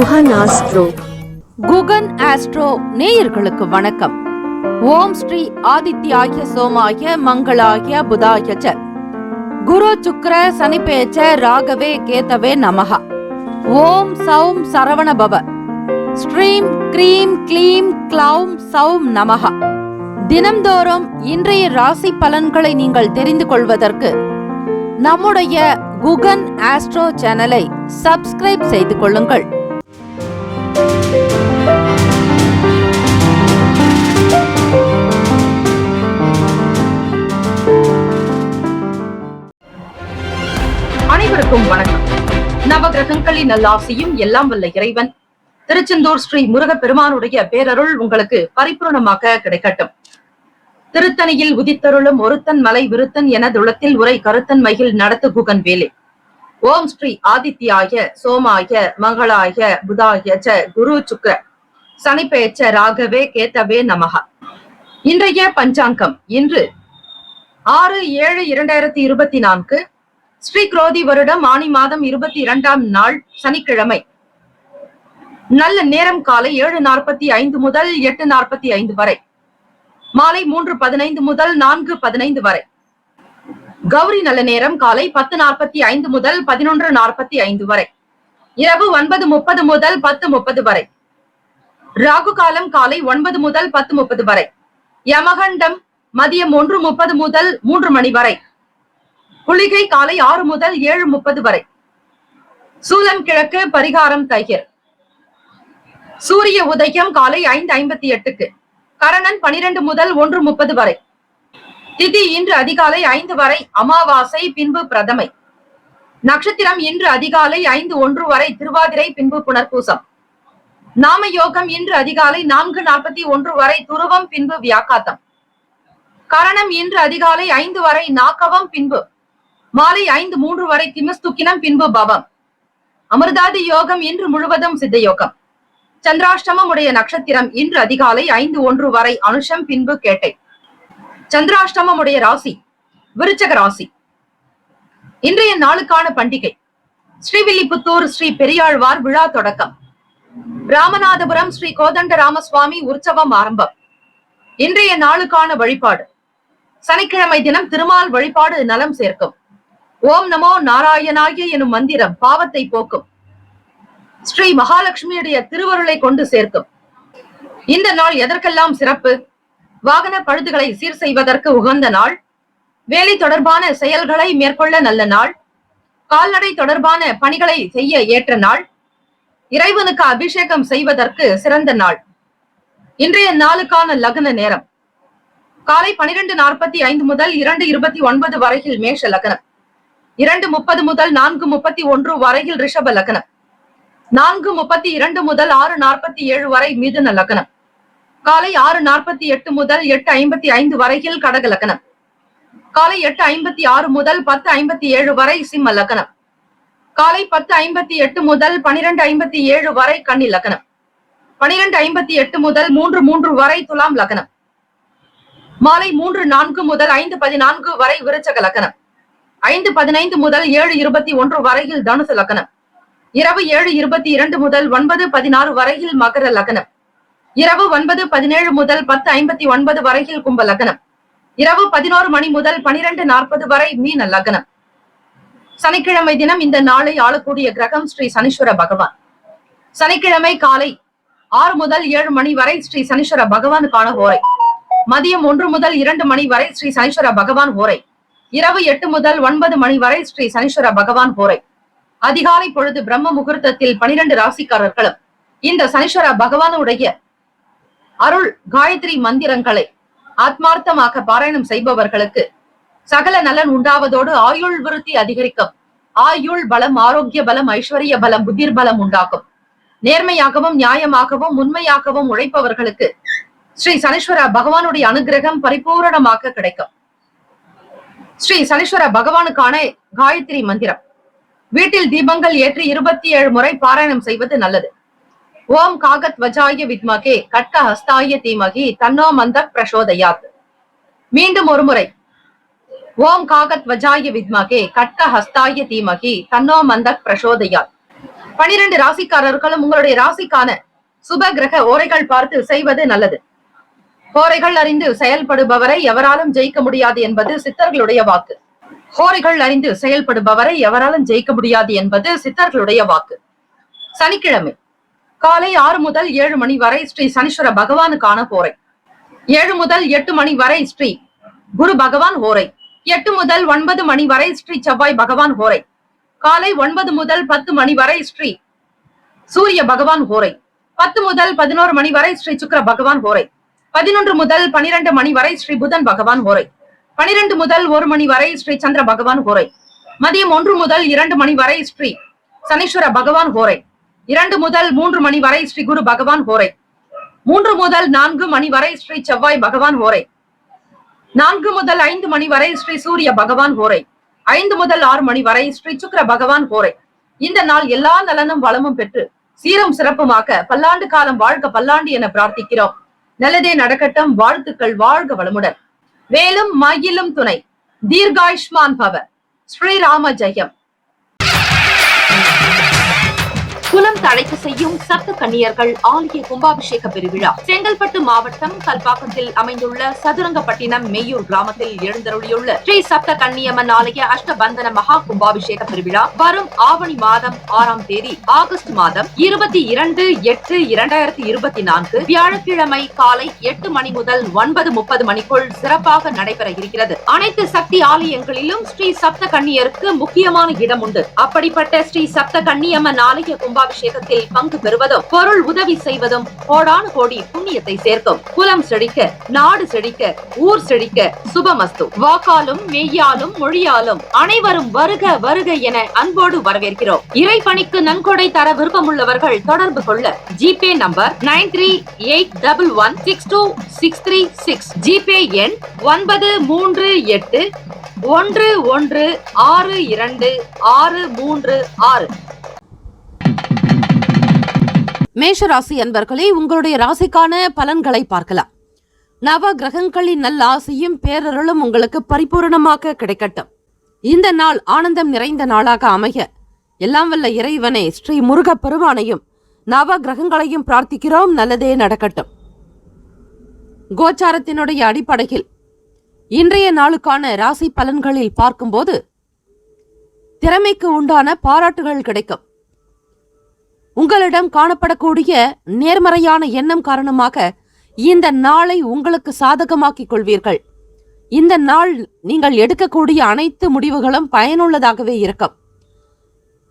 Guhan astro. Guhan astro நேயர்களுக்கு வணக்கம். ஓம் ஸ்ரீ ஆதித்யாய சோமாய மங்களாய புதாய ச குரு சுக்ர சனிபேச்ச ராகவே கேதவே நமஹ. ஓம் சௌம் சரவண பவ. ஸ்ரீம் க்ரீம் க்ளீம் க்ளௌம் சௌம் நமஹ. தினம்தோறும் இன்றைய ராசி பலன்களை நீங்கள் தெரிந்து கொள்வதற்கு நம்முடைய குகன் ஆஸ்ட்ரோ சேனலை சப்ஸ்கிரைப் செய்து கொள்ளுங்கள். அனைவருக்கும் வணக்கம். நவகிரகங்களின் நல்லாசியும் எல்லாம் வல்ல இறைவன் திருச்செந்தூர் ஸ்ரீ முருகப்பெருமானுடைய பேரருள் உங்களுக்கு பரிபூர்ணமாக கிடைக்கட்டும். திருத்தணியில் உதித்தருளும் ஒருத்தன் மலை விருத்தன் என துளத்தில் உரை கருத்தன் மகிழ் நடத்து குகன் வேலை. ஓம் ஸ்ரீ ஆதித்யாய சோமாய மங்களாய புதாய ச குரு சுக்ர சனிபேச்ச ராகவே கேதவே நமஹ. இன்றைய பஞ்சாங்கம் இன்று 6/7/2024 ஸ்ரீ குரோதி வருடம் ஆனி மாதம் 22ஆம் நாள் சனிக்கிழமை. நல்ல நேரம் காலை 7:45 முதல் 8:45 வரை, மாலை 3:15 முதல் 4:15 வரை. கௌரி நல்ல நேரம் காலை 10:45 முதல் 11:45 வரை, இரவு 9:30 முதல் 10:30 வரை. ராகு காலம் காலை 9 முதல் 10:30 வரை. யமகண்டம் மதியம் 1:30 முதல் 3 மணி வரை. குளிகை காலை 6 முதல் 7:30 வரை. சூலம் கிழக்கு, பரிகாரம் தயிர். சூரிய உதயம் காலை 5:58க்கு. கரணன் 12 முதல் 1:30 வரை. திதி இன்று அதிகாலை 5 வரை, அமாவாசை பின்பு பிரதமை. நட்சத்திரம் இன்று அதிகாலை 5:01 வரை, திருவாதிரை பின்பு புனர்பூசம். நாம யோகம் இன்று அதிகாலை 4:41 வரை, துருவம் பின்பு வியாக்காத்தம். கரணம் இன்று அதிகாலை 5 வரை, நாக்கவம் பின்பு மாலை 5:03 வரை, திமிஸ்துக்கினம் பின்பு பவம். அமிர்தாதி யோகம் இன்று முழுவதும் சித்த யோகம். சந்திராஷ்டமம் உடைய நட்சத்திரம் இன்று அதிகாலை 5:01 வரை, அனுஷம் பின்பு கேட்டை. சந்திராஷ்டமம் உடைய ராசி விருச்சக ராசி. இன்றைய நாளுக்கான பண்டிகை ஸ்ரீவில்லிபுத்தூர் ஸ்ரீ பெரியாழ்வார் விழா தொடக்கம். ராமநாதபுரம் ஸ்ரீ கோதண்ட ராமசுவாமி உற்சவம் ஆரம்பம். இன்றைய நாளுக்கான வழிபாடு சனிக்கிழமை தினம் திருமால் வழிபாடு நலம் சேர்க்கும். ஓம் நமோ நாராயணாய எனும் மந்திரம் பாவத்தை போக்கும். ஸ்ரீ மகாலட்சுமியுடைய திருவருளை கொண்டு சேர்க்கும். இந்த நாள் எதற்கெல்லாம் சிறப்பு? வாகன பழுதுகளை சீர் செய்வதற்கு உகந்த நாள். வேலை தொடர்பான செயல்களை மேற்கொள்ள நல்ல நாள். கால்நடை தொடர்பான பணிகளை செய்ய ஏற்ற நாள். இறைவனுக்கு அபிஷேகம் செய்வதற்கு சிறந்த நாள். இன்றைய நாளுக்கான லக்ன நேரம் காலை 12:45 முதல் 2:29 வரையில் மேஷ லக்னம். 2:30 முதல் 4:31 வரையில் ரிஷப லக்னம். 4:32 முதல் 6:47 வரை மிதுன லக்னம். காலை 6:48 முதல் 8:55 வரையில் கடக லக்னம். காலை 8:56 முதல் 10:57 வரை சிம்ம லக்னம். காலை 10:58 முதல் 12:57 வரை கன்னி லக்னம். 12:58 முதல் 3:03 வரை துலாம் லக்னம். மாலை 3:04 முதல் 5:14 வரை விருச்சக லக்னம். 5:15 முதல் 7:21 வரையில் தனுசு லக்னம். இரவு 7:22 முதல் 9:16 வரையில் மகர லக்னம். இரவு 9:17 முதல் 10:59 வரையில் கும்ப லக்னம். இரவு 11 மணி முதல் 12:40 வரை மீன லக்னம். சனிக்கிழமை தினம் இந்த நாளை ஆளக்கூடிய கிரகம் ஸ்ரீ சனீஸ்வர பகவான். சனிக்கிழமை காலை 6 முதல் 7 மணி வரை ஸ்ரீ சனீஸ்வர பகவானுக்கான ஹோரை. மதியம் 1 முதல் 2 மணி வரை ஸ்ரீ சனீஸ்வர பகவான் ஹோரை. இரவு 8 முதல் 9 மணி வரை ஸ்ரீ சனீஸ்வர பகவான் ஹோரை. அதிகாலை பொழுது பிரம்ம முகூர்த்தத்தில் 12 ராசிக்காரர்களும் இந்த சனீஸ்வர பகவானுடைய அருள் காயத்ரி மந்திரங்களை ஆத்மார்த்தமாக பாராயணம் செய்பவர்களுக்கு சகல நலன் உண்டாவதோடு ஆயுள் விருத்தி அதிகரிக்கும். ஆயுள் பலம், ஆரோக்கிய பலம், ஐஸ்வர்ய பலம், புத்திர் பலம் உண்டாகும். நேர்மையாகவும் நியாயமாகவும் உண்மையாகவும் உழைப்பவர்களுக்கு ஸ்ரீ சனீஸ்வர பகவானுடைய அனுகிரகம் பரிபூரணமாக கிடைக்கும். ஸ்ரீ சனீஸ்வர பகவானுக்கான காயத்ரி மந்திரம் வீட்டில் தீபங்கள் ஏற்றி 27 முறை பாராயணம் செய்வது நல்லது. ஓம் காகத் வஜாய வித்மகே கட்க ஹஸ்தாய தீமகி தன்னோ மந்தக் பிரசோதயாத். மீண்டும் ஒரு முறை ஓம் காகத் வஜாய வித்மகே கட்க ஹஸ்தாய தீமகி தன்னோ மந்தக் பிரசோதயாத். 12 ராசிக்காரர்களும் உங்களுடைய ராசிக்கான சுப கிரக ஓரைகள் பார்த்து செய்வது நல்லது. ஹோரைகள் அறிந்து செயல்படுபவரை எவராலும் ஜெயிக்க முடியாது என்பது சித்தர்களுடைய வாக்கு. ஹோரைகள் அறிந்து செயல்படுபவரை எவராலும் ஜெயிக்க முடியாது என்பது சித்தர்களுடைய வாக்கு. சனிக்கிழமை காலை 6 முதல் 7 மணி வரை ஸ்ரீ சனீஸ்வர பகவானுக்கான ஹோரை. 7 முதல் 8 மணி வரை ஸ்ரீ குரு பகவான் ஹோரை. 8 முதல் 9 மணி வரை ஸ்ரீ செவ்வாய் பகவான் ஹோரை. காலை 9 முதல் 10 மணி வரை ஸ்ரீ சூரிய பகவான் ஹோரை. 10 முதல் 11 மணி வரை ஸ்ரீ சுக்கிர பகவான் ஹோரை. 11 முதல் 12 மணி வரை ஸ்ரீ புதன் பகவான் ஹோரை. 12 முதல் 1 மணி வரை ஸ்ரீ சந்திர பகவான் ஹோரை. மதியம் 1 முதல் 2 மணி வரை ஸ்ரீ சனீஸ்வர பகவான் ஹோரை. 2 முதல் 3 மணி வரை ஸ்ரீ குரு பகவான் ஹோரை. 3 முதல் 4 மணி வரை ஸ்ரீ செவ்வாய் பகவான் ஹோரை. 4 முதல் 5 மணி வரை ஸ்ரீ சூரிய பகவான் ஹோரை. 5 முதல் 6 மணி வரை ஸ்ரீ சுக்கிர பகவான் ஹோரை. இந்த நாள் எல்லா நலனும் வளமும் பெற்று சீரும் சிறப்புமாக்க பல்லாண்டு காலம் வாழ்க பல்லாண்டு என பிரார்த்திக்கிறோம். நல்லதே நடக்கட்டும். வாழ்த்துக்கள். வாழ்க வளமுடன். வேலும் மயிலும் துணை. தீர்காயுஷ்மான் பவ. ஸ்ரீராம ஜெயம். குலம் தழைக்க செய்யும் சப்த கன்னியர்கள் ஆலய கும்பாபிஷேக பெருவிழா செங்கல்பட்டு மாவட்டம் கல்பாக்கத்தில் அமைந்துள்ள சதுரங்கப்பட்டினம் மேயூர் கிராமத்தில் எழுந்தருளியுள்ள ஸ்ரீ சப்த கன்னியம்மன் ஆலய அஷ்டபந்தன மகா கும்பாபிஷேக பெருவிழா வரும் ஆவணி மாதம் 6ஆம் தேதி ஆகஸ்ட் மாதம் 22/8/2024 வியாழக்கிழமை காலை 8 மணி முதல் 9:30 மணிக்குள் சிறப்பாக நடைபெற இருக்கிறது. அனைத்து சக்தி ஆலயங்களிலும் ஸ்ரீ சப்த கன்னியருக்கு முக்கியமான இடம் உண்டு. அப்படிப்பட்ட ஸ்ரீ சப்த கன்னியம்மன் ஆலய கும்பாபிஷேகத்தில் பங்கு பெறுவதும் பொருள் உதவி செய்வதும் கோடானு கோடி புண்ணியத்தை சேர்க்கும். குலம் செழிக்க, நாடு செழிக்க, ஊர் செழிக்க சுபமஸ்து. வாக்காலும் மெய்யாலும் மொழியாலும் அனைவரும் வருக வருக என அன்போடு வரவேற்கிறோம். இறைப்பணிக்கு நன்கொடை தர விருப்பமுள்ளவர்கள் தொடர்பு கொள்ள ஜிபே நம்பர் 9381162636, ஜிபே எண் 9381162636. மேஷராசி அன்பர்களே, உங்களுடைய ராசிக்கான பலன்களை பார்க்கலாம். நவ கிரகங்களின் நல்ல ஆசையும் பேரருளும் உங்களுக்கு பரிபூரணமாக கிடைக்கட்டும். இந்த நாள் ஆனந்தம் நிறைந்த நாளாக அமைய எல்லாம் வல்ல இறைவனை ஸ்ரீ முருக பெருமானையும் நவ கிரகங்களையும் பிரார்த்திக்கிறோம். நல்லதே நடக்கட்டும். கோச்சாரத்தினுடைய அடிப்படையில் இன்றைய நாளுக்கான ராசி பலன்களில் பார்க்கும்போது திறமைக்கு உண்டான பாராட்டுகள் கிடைக்கும். உங்களிடம் காணப்படக்கூடிய நேர்மறையான எண்ணம் காரணமாக இந்த நாளை உங்களுக்கு சாதகமாக்கிக் கொள்வீர்கள். இந்த நாள் நீங்கள் எடுக்கக்கூடிய அனைத்து முடிவுகளும் பயனுள்ளதாகவே இருக்கும்.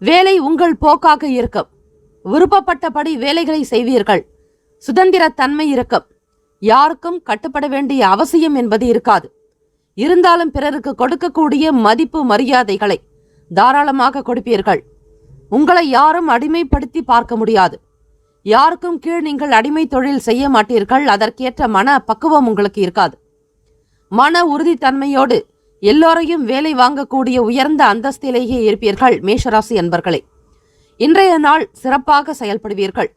வேலை உங்கள் போக்காக இருக்கும். விருப்பப்பட்டபடி வேலைகளை செய்வீர்கள். சுதந்திர தன்மை இருக்கும். யாருக்கும் கட்டுப்பட வேண்டிய அவசியம் என்பது இருக்காது. இருந்தாலும் பிறருக்கு கொடுக்கக்கூடிய மதிப்பு மரியாதைகளை தாராளமாக கொடுப்பீர்கள். உங்களை யாரும் அடிமைப்படுத்தி பார்க்க முடியாது. யாருக்கும் கீழ் நீங்கள் அடிமை தொழில் செய்ய மாட்டீர்கள். அதற்கேற்ற மன பக்குவம் உங்களுக்கு இருக்காது. மன உறுதித்தன்மையோடு எல்லோரையும் வேலை வாங்கக்கூடிய உயர்ந்த அந்தஸ்திலேயே இருப்பீர்கள். மேஷராசி அன்பர்களே, இன்றைய நாள் சிறப்பாக செயல்படுவீர்கள்.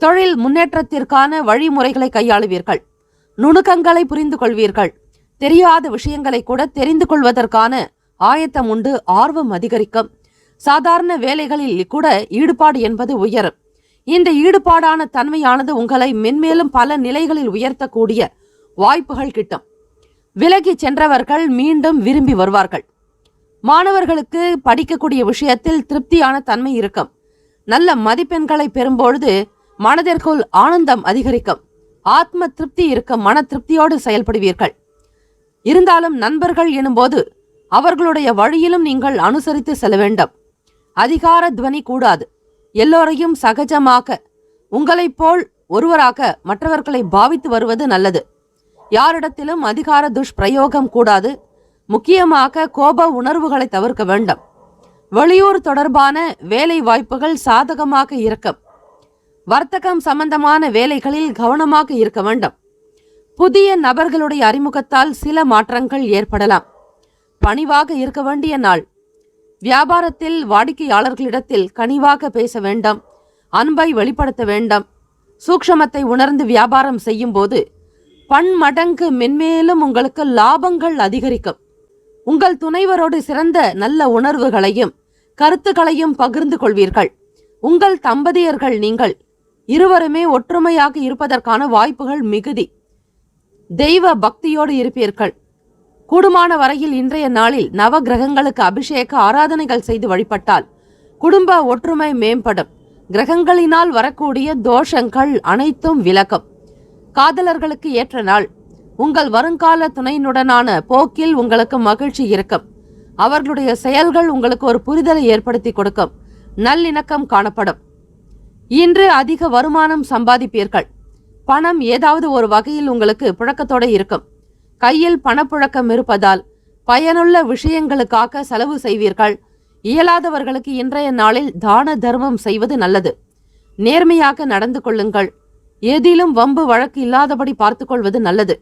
தொழில் முன்னேற்றத்திற்கான வழிமுறைகளை கையாளுவீர்கள். நுணுக்கங்களை புரிந்து கொள்வீர்கள். தெரியாத விஷயங்களை கூட தெரிந்து கொள்வதற்கான ஆயத்தம் உண்டு. ஆர்வம் அதிகரிக்கும். சாதாரண வேலைகளில் கூட ஈடுபாடு என்பது உயரும். இந்த ஈடுபாடான தன்மையானது உங்களை மென்மேலும் பல நிலைகளில் உயர்த்தக்கூடிய வாய்ப்புகள் கிட்டும். விலகி சென்றவர்கள் மீண்டும் விரும்பி வருவார்கள். மாணவர்களுக்கு படிக்கக்கூடிய விஷயத்தில் திருப்தியான தன்மை இருக்கும். நல்ல மதிப்பெண்களை பெறும்பொழுது மனதிற்குள் ஆனந்தம் அதிகரிக்கும். ஆத்ம திருப்தி இருக்கும். மன திருப்தியோடு செயல்படுவீர்கள். இருந்தாலும் நண்பர்கள் எனும்போது அவர்களுடைய வழியிலும் நீங்கள் அனுசரித்து செல்ல வேண்டும். அதிகார துவனி கூடாது. எல்லோரையும் சகஜமாக உங்களைப் போல் ஒருவராக மற்றவர்களை பாவித்து வருவது நல்லது. யாரிடத்திலும் அதிகார துஷ்பிரயோகம் கூடாது. முக்கியமாக கோப உணர்வுகளை தவிர்க்க வேண்டும். வெளியூர் தொடர்பான வேலை வாய்ப்புகள் சாதகமாக இருக்கும். வர்த்தகம் சம்பந்தமான வேலைகளில் கவனமாக இருக்க வேண்டும். புதிய நபர்களுடைய அறிமுகத்தால் சில மாற்றங்கள் ஏற்படலாம். பணிவாக இருக்க வேண்டிய நாள். வியாபாரத்தில் வாடிக்கையாளர்களிடத்தில் கனிவாக பேச வேண்டும். அன்பை வெளிப்படுத்த வேண்டும். சூக்ஷமத்தை உணர்ந்து வியாபாரம் செய்யும் போது பன்மடங்கு மென்மேலும் உங்களுக்கு லாபங்கள் அதிகரிக்கும். உங்கள் துணைவரோடு சிறந்த நல்ல உணர்வுகளையும் கருத்துக்களையும் பகிர்ந்து கொள்வீர்கள். உங்கள் தம்பதியர்கள் நீங்கள் இருவருமே ஒற்றுமையாக இருப்பதற்கான வாய்ப்புகள் மிகுதி. தெய்வ பக்தியோடு இருப்பீர்கள். கூடுமான வரையில் இன்றைய நாளில் நவ கிரகங்களுக்கு அபிஷேக ஆராதனைகள் செய்து வழிபட்டால் குடும்ப ஒற்றுமை மேம்படும். கிரகங்களினால் வரக்கூடிய தோஷங்கள் அனைத்தும் விலகும். காதலர்களுக்கு ஏற்ற நாள். உங்கள் வருங்கால துணையினுடனான போக்கில் உங்களுக்கு மகிழ்ச்சி இருக்கும். அவர்களுடைய செயல்கள் உங்களுக்கு ஒரு புரிதலை ஏற்படுத்தி கொடுக்கும். நல்லிணக்கம் காணப்படும். இன்று அதிக வருமானம் சம்பாதிப்பீர்கள். பணம் ஏதாவது ஒரு வகையில் உங்களுக்கு புழக்கத்தோடு இருக்கும். கையில் பணப்புழக்கம் இருப்பதால் பயனுள்ள விஷயங்களுக்காக செலவு செய்வீர்கள். இயலாதவர்களுக்கு இன்றைய நாளில் தான தர்மம் செய்வது நல்லது. நேர்மையாக நடந்து கொள்ளுங்கள். ஏதிலும் வம்பு வழக்கு இல்லாதபடி பார்த்து கொள்வது நல்லது.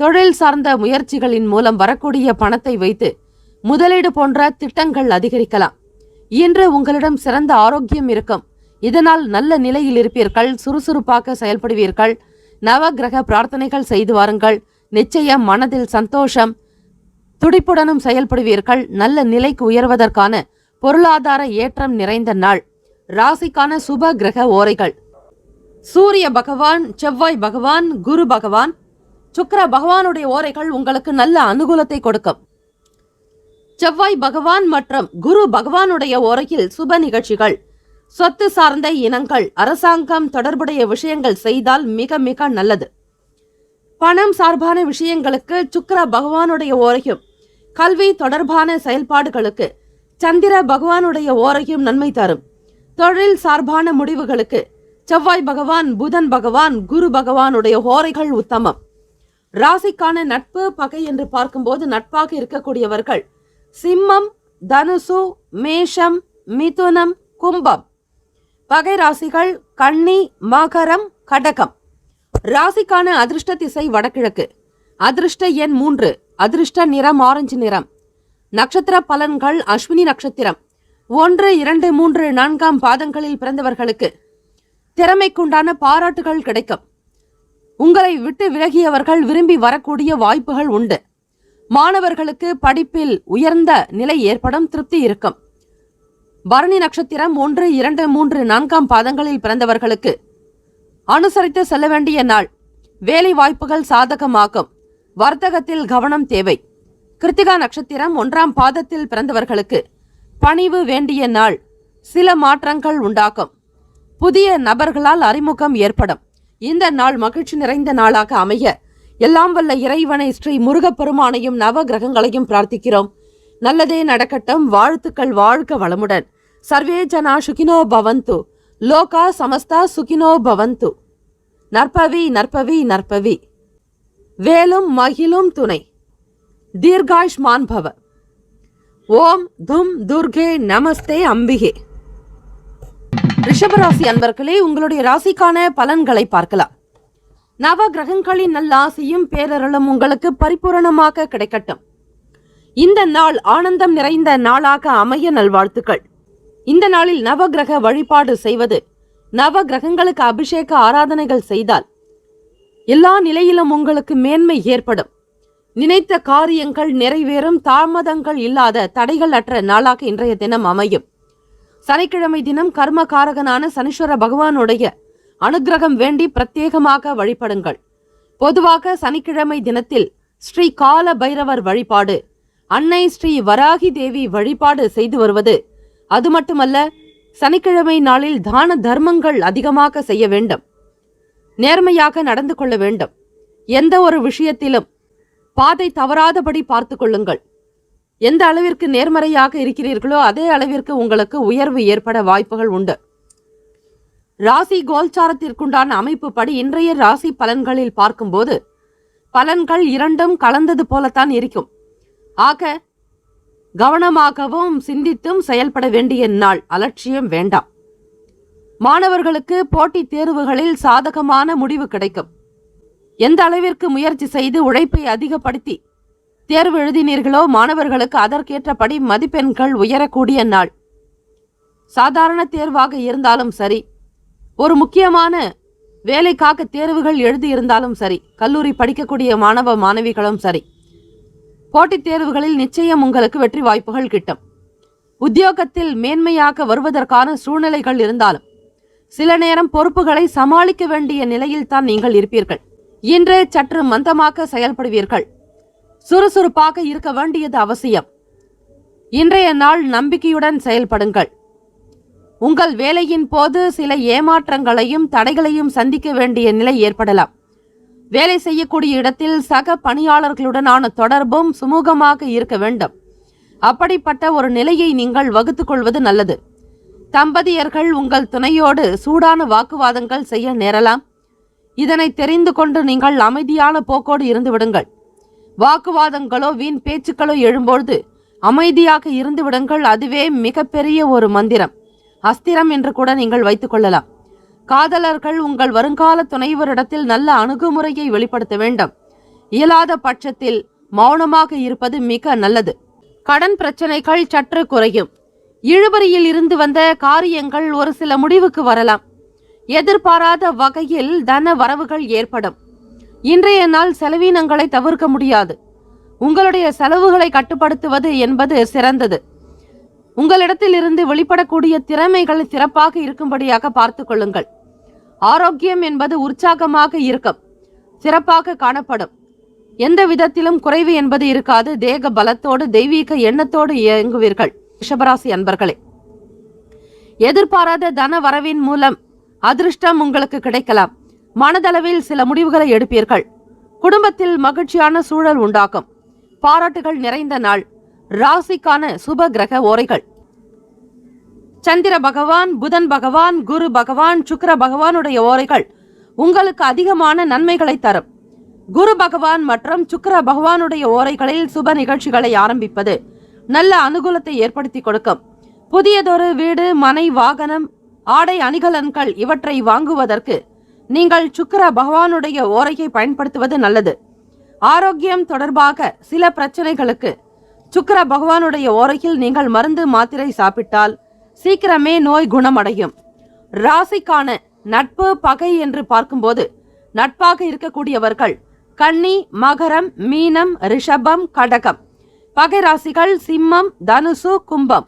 தொழில் சார்ந்த முயற்சிகளின் மூலம் வரக்கூடிய பணத்தை வைத்து முதலீடு போன்ற திட்டங்கள் அதிகரிக்கலாம். இன்று உங்களிடம் சிறந்த ஆரோக்கியம் இருக்கும். இதனால் நல்ல நிலையில் இருப்பீர்கள். சுறுசுறுப்பாக செயல்படுவீர்கள். நவகிரக பிரார்த்தனைகள் செய்து வாருங்கள். நிச்சயம் மனதில் சந்தோஷம். துடிப்புடனும் செயல்படுவீர்கள். நல்ல நிலைக்கு உயர்வதற்கான பொருளாதார ஏற்றம் நிறைந்த நாள். ராசிக்கான சுப கிரக ஓரைகள். சூரிய பகவான், செவ்வாய் பகவான், குரு பகவான், சுக்கிர பகவானுடைய ஓரைகள் உங்களுக்கு நல்ல அனுகூலத்தை கொடுக்கும். செவ்வாய் பகவான் மற்றும் குரு பகவானுடைய ஓரையில் சுப நிகழ்ச்சிகள், சொத்து சார்ந்த இனங்கள், அரசாங்கம் தொடர்புடைய விஷயங்கள் செய்தால் மிக மிக நல்லது. பணம் சார்பான விஷயங்களுக்கு சுக்கிர பகவானுடைய ஓரையும், கல்வி தொடர்பான செயல்பாடுகளுக்கு சந்திர பகவானுடைய ஓரையும் நன்மை தரும். தொழில் சார்பான முடிவுகளுக்கு செவ்வாய் பகவான், புதன் பகவான், குரு பகவானுடைய ஓரைகள் உத்தமம். ராசிக்கான நட்பு பகை என்று பார்க்கும்போது நட்பாக இருக்கக்கூடியவர்கள் சிம்மம், தனுசு, மேஷம், மிதுனம், கும்பம். பகை ராசிகள் கன்னி, மகரம், கடகம். ராசிக்கான அதிர்ஷ்ட திசை வடகிழக்கு. அதிர்ஷ்ட எண் 3. அதிர்ஷ்ட நிறம் ஆரஞ்சு நிறம். நட்சத்திர பலன்கள் அஸ்வினி நட்சத்திரம் 1, 2, 3, 4 பாதங்களில் பிறந்தவர்களுக்கு திறமைக்குண்டான பாராட்டுகள் கிடைக்கும். உங்களை விட்டு விலகியவர்கள் விரும்பி வரக்கூடிய வாய்ப்புகள் உண்டு. மாணவர்களுக்கு படிப்பில் உயர்ந்த நிலை ஏற்படும். திருப்தி இருக்கும். பரணி நட்சத்திரம் 1, 2, 3, 4 பாதங்களில் பிறந்தவர்களுக்கு அனுசரித்து செல்ல வேண்டிய நாள். வேலை வாய்ப்புகள் சாதகமாகும். வர்த்தகத்தில் கவனம் தேவை. கிருத்திகா நட்சத்திரம் 1ஆம் பாதத்தில் பிறந்தவர்களுக்கு பணிவு வேண்டிய நாள். சில மாற்றங்கள் உண்டாகும். புதிய நபர்களால் அறிமுகம் ஏற்படும். இந்த நாள் மகிழ்ச்சி நிறைந்த நாளாக அமைய எல்லாம் வல்ல இறைவனை ஸ்ரீ முருகப்பெருமானையும் நவ கிரகங்களையும் பிரார்த்திக்கிறோம். நல்லதே நடக்கட்டும். வாழ்த்துக்கள். வாழ்க வளமுடன். சர்வே ஜனா சுகினோ பவந்து. லோகா சமஸ்தா சுகினோ பவந்து. நற்பவி நற்பவி நற்பவி. வேலும் மகிழும் துணை. தீர்காயுஷ்மான் பவ. ஓம் தும் துர்கே நமஸ்தே அம்பிகே. ரிஷபராசி அன்பர்களே, உங்களுடைய ராசிக்கான பலன்களை பார்க்கலாம். நவ கிரகங்களின் நல்ல ஆசையும் பேரருளும் உங்களுக்கு பரிபூரணமாக கிடைக்கட்டும். இந்த நாள் ஆனந்தம் நிறைந்த நாளாக அமைய நல்வாழ்த்துக்கள். இந்த நாளில் நவகிரக வழிபாடு செய்வது, நவ கிரகங்களுக்கு அபிஷேக ஆராதனைகள் செய்தால் எல்லா நிலையிலும் உங்களுக்கு மேன்மை ஏற்படும். நினைத்த காரியங்கள் நிறைவேறும். தாமதங்கள் இல்லாத தடைகள் அற்ற நாளாக இன்றைய தினம் அமையும். சனிக்கிழமை தினம் கர்மகாரகனான சனீஸ்வர பகவானுடைய அனுக்கிரகம் வேண்டி பிரத்யேகமாக வழிபடுங்கள். பொதுவாக சனிக்கிழமை தினத்தில் ஸ்ரீ கால பைரவர் வழிபாடு, அன்னை ஸ்ரீ வராகி தேவி வழிபாடு செய்து வருவது. அது மட்டுமல்ல, சனிக்கிழமை நாளில் தான தர்மங்கள் அதிகமாக செய்ய வேண்டும். நேர்மையாக நடந்து கொள்ள வேண்டும். எந்த ஒரு விஷயத்திலும் பாதை தவறாதபடி பார்த்து கொள்ளுங்கள். எந்த அளவிற்கு நேர்மறையாக இருக்கிறீர்களோ அதே அளவிற்கு உங்களுக்கு உயர்வு ஏற்பட வாய்ப்புகள் உண்டு. ராசி கோல்சாரத்திற்குண்டான அமைப்பு படி இன்றைய ராசி பலன்களில் பார்க்கும்போது பலன்கள் இரண்டும் கலந்தது போலத்தான் இருக்கும். ஆக கவனமாகவும் சிந்தித்தும் செயல்பட வேண்டிய நாள். அலட்சியம் வேண்டாம். மாணவர்களுக்கு போட்டித் தேர்வுகளில் சாதகமான முடிவு கிடைக்கும். எந்த அளவிற்கு முயற்சி செய்து உழைப்பை அதிகப்படுத்தி தேர்வு எழுதினீர்களோ மாணவர்களுக்கு அதற்கேற்றபடி மதிப்பெண்கள் உயரக்கூடிய நாள். சாதாரண தேர்வாக இருந்தாலும் சரி, ஒரு முக்கியமான வேலைக்காக தேர்வுகள் எழுதியிருந்தாலும் சரி, கல்லூரி படிக்கக்கூடிய மாணவ மாணவிகளும் சரி, போட்டித் தேர்வுகளில் நிச்சயம் உங்களுக்கு வெற்றி வாய்ப்புகள் கிட்டும். உத்தியோகத்தில் மேன்மையாக வருவதற்கான சூழ்நிலைகள் இருந்தாலும் சில நேரம் பொறுப்புகளை சமாளிக்க வேண்டிய நிலையில் தான் நீங்கள் இருப்பீர்கள். இன்று சற்று மந்தமாக செயல்படுவீர்கள். சுறுசுறுப்பாக இருக்க வேண்டியது அவசியம். இன்றைய நாள் நம்பிக்கையுடன் செயல்படுங்கள். உங்கள் வேலையின் போது சில ஏமாற்றங்களையும் தடைகளையும் சந்திக்க வேண்டிய நிலை ஏற்படலாம். வேலை செய்யக்கூடிய இடத்தில் சக பணியாளர்களுடனான தொடர்பும் சுமூகமாக இருக்க வேண்டும். அப்படிப்பட்ட ஒரு நிலையை நீங்கள் வகுத்துக் கொள்வது நல்லது. தம்பதியர்கள் உங்கள் துணையோடு சூடான வாக்குவாதங்கள் செய்ய நேரலாம். இதனை தெரிந்து கொண்டு நீங்கள் அமைதியான போக்கோடு இருந்து விடுங்கள். வாக்குவாதங்களோ வீண் பேச்சுக்களோ எழும்பொழுது அமைதியாக இருந்து விடுங்கள். அதுவே மிகப்பெரிய ஒரு மந்திரம், அஸ்திரம் என்று கூட நீங்கள் வைத்துக் கொள்ளலாம். காதலர்கள் உங்கள் வருங்கால துணைவரிடத்தில் நல்ல அணுகுமுறையை வெளிப்படுத்த வேண்டும். இயலாத பட்சத்தில் மௌனமாக இருப்பது மிக நல்லது. கடன் பிரச்சனைகள் சற்று குறையும். இழுபறியில் இருந்து வந்த காரியங்கள் ஒரு சில முடிவுக்கு வரலாம். எதிர்பாராத வகையில் தன வரவுகள் ஏற்படும். இன்றைய நாள் செலவினங்களை தவிர்க்க முடியாது. உங்களுடைய செலவுகளை கட்டுப்படுத்துவது என்பது சிறந்தது. உங்களிடத்தில் இருந்து வெளிப்படக்கூடிய திறமைகள் சிறப்பாக இருக்கும்படியாக பார்த்துக் கொள்ளுங்கள். ஆரோக்கியம் என்பது உற்சாகமாக இருக்கும், சிறப்பாக காணப்படும். எந்த விதத்திலும் குறைவு என்பது இருக்காது. தேக பலத்தோடு தெய்வீக எண்ணத்தோடு இயங்குவீர்கள். ரிஷபராசி அன்பர்களே, எதிர்பாராத தன வரவின் மூலம் அதிர்ஷ்டம் உங்களுக்கு கிடைக்கலாம். மனதளவில் சில முடிவுகளை எடுப்பீர்கள். குடும்பத்தில் மகிழ்ச்சியான சூழல் உண்டாகும். பாராட்டுகள் நிறைந்த நாள். ராசிக்கான சுப கிரக ஓரைகள்: சந்திர பகவான், புதன் பகவான், குரு பகவான், சுக்கிர பகவானுடைய ஓரைகள் உங்களுக்கு அதிகமான நன்மைகளை தரும். குரு பகவான் மற்றும் சுக்கிர பகவானுடைய ஓரைகளில் சுப நிகழ்ச்சிகளை ஆரம்பிப்பது நல்ல அனுகூலத்தை ஏற்படுத்தி கொடுக்கும். புதியதொரு வீடு, மனை, வாகனம், ஆடை அணிகலன்கள் இவற்றை வாங்குவதற்கு நீங்கள் சுக்கிர பகவானுடைய ஓரையை பயன்படுத்துவது நல்லது. ஆரோக்கியம் தொடர்பாக சில பிரச்சனைகளுக்கு சுக்கிர பகவானுடைய ஓரையில் நீங்கள் மருந்து மாத்திரை சாப்பிட்டால் சீக்கிரமே நோய் குணமடையும். ராசிக்கான நட்பு பகை என்று பார்க்கும்போது நட்பாக இருக்கக்கூடியவர்கள் கன்னி, மகரம், மீனம், ரிஷபம், கடகம். பகை ராசிகள் சிம்மம், தனுசு, கும்பம்.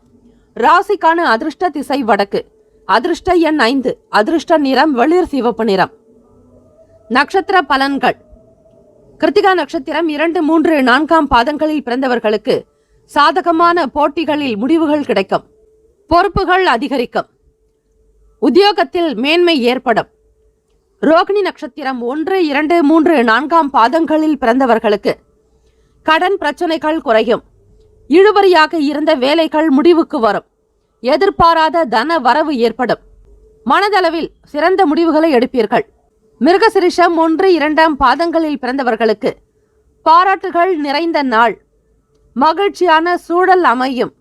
ராசிக்கான அதிர்ஷ்ட திசை வடக்கு. அதிர்ஷ்ட எண் 5. அதிர்ஷ்ட நிறம் வெளிர் சிவப்பு நிறம். நட்சத்திர பலன்கள்: கிருத்திகா நட்சத்திரம் 2, 3, 4 பாதங்களில் பிறந்தவர்களுக்கு சாதகமான போட்டிகளில் முடிவுகள் கிடைக்கும். பொறுப்புகள் அதிகரிக்கும். உத்தியோகத்தில் மேன்மை ஏற்படும். ரோகிணி நட்சத்திரம் 1, 2, 3, 4 பாதங்களில் பிறந்தவர்களுக்கு கடன் பிரச்சனைகள் குறையும். இழுபறியாக இருந்த வேலைகள் முடிவுக்கு வரும். எதிர்பாராத தன வரவு ஏற்படும். மனதளவில் சிறந்த முடிவுகளை எடுப்பீர்கள். மிருகசிரிஷம் 1, 2 பாதங்களில் பிறந்தவர்களுக்கு பாராட்டுகள் நிறைந்த நாள். மகிழ்ச்சியான சூழல் அமையும்.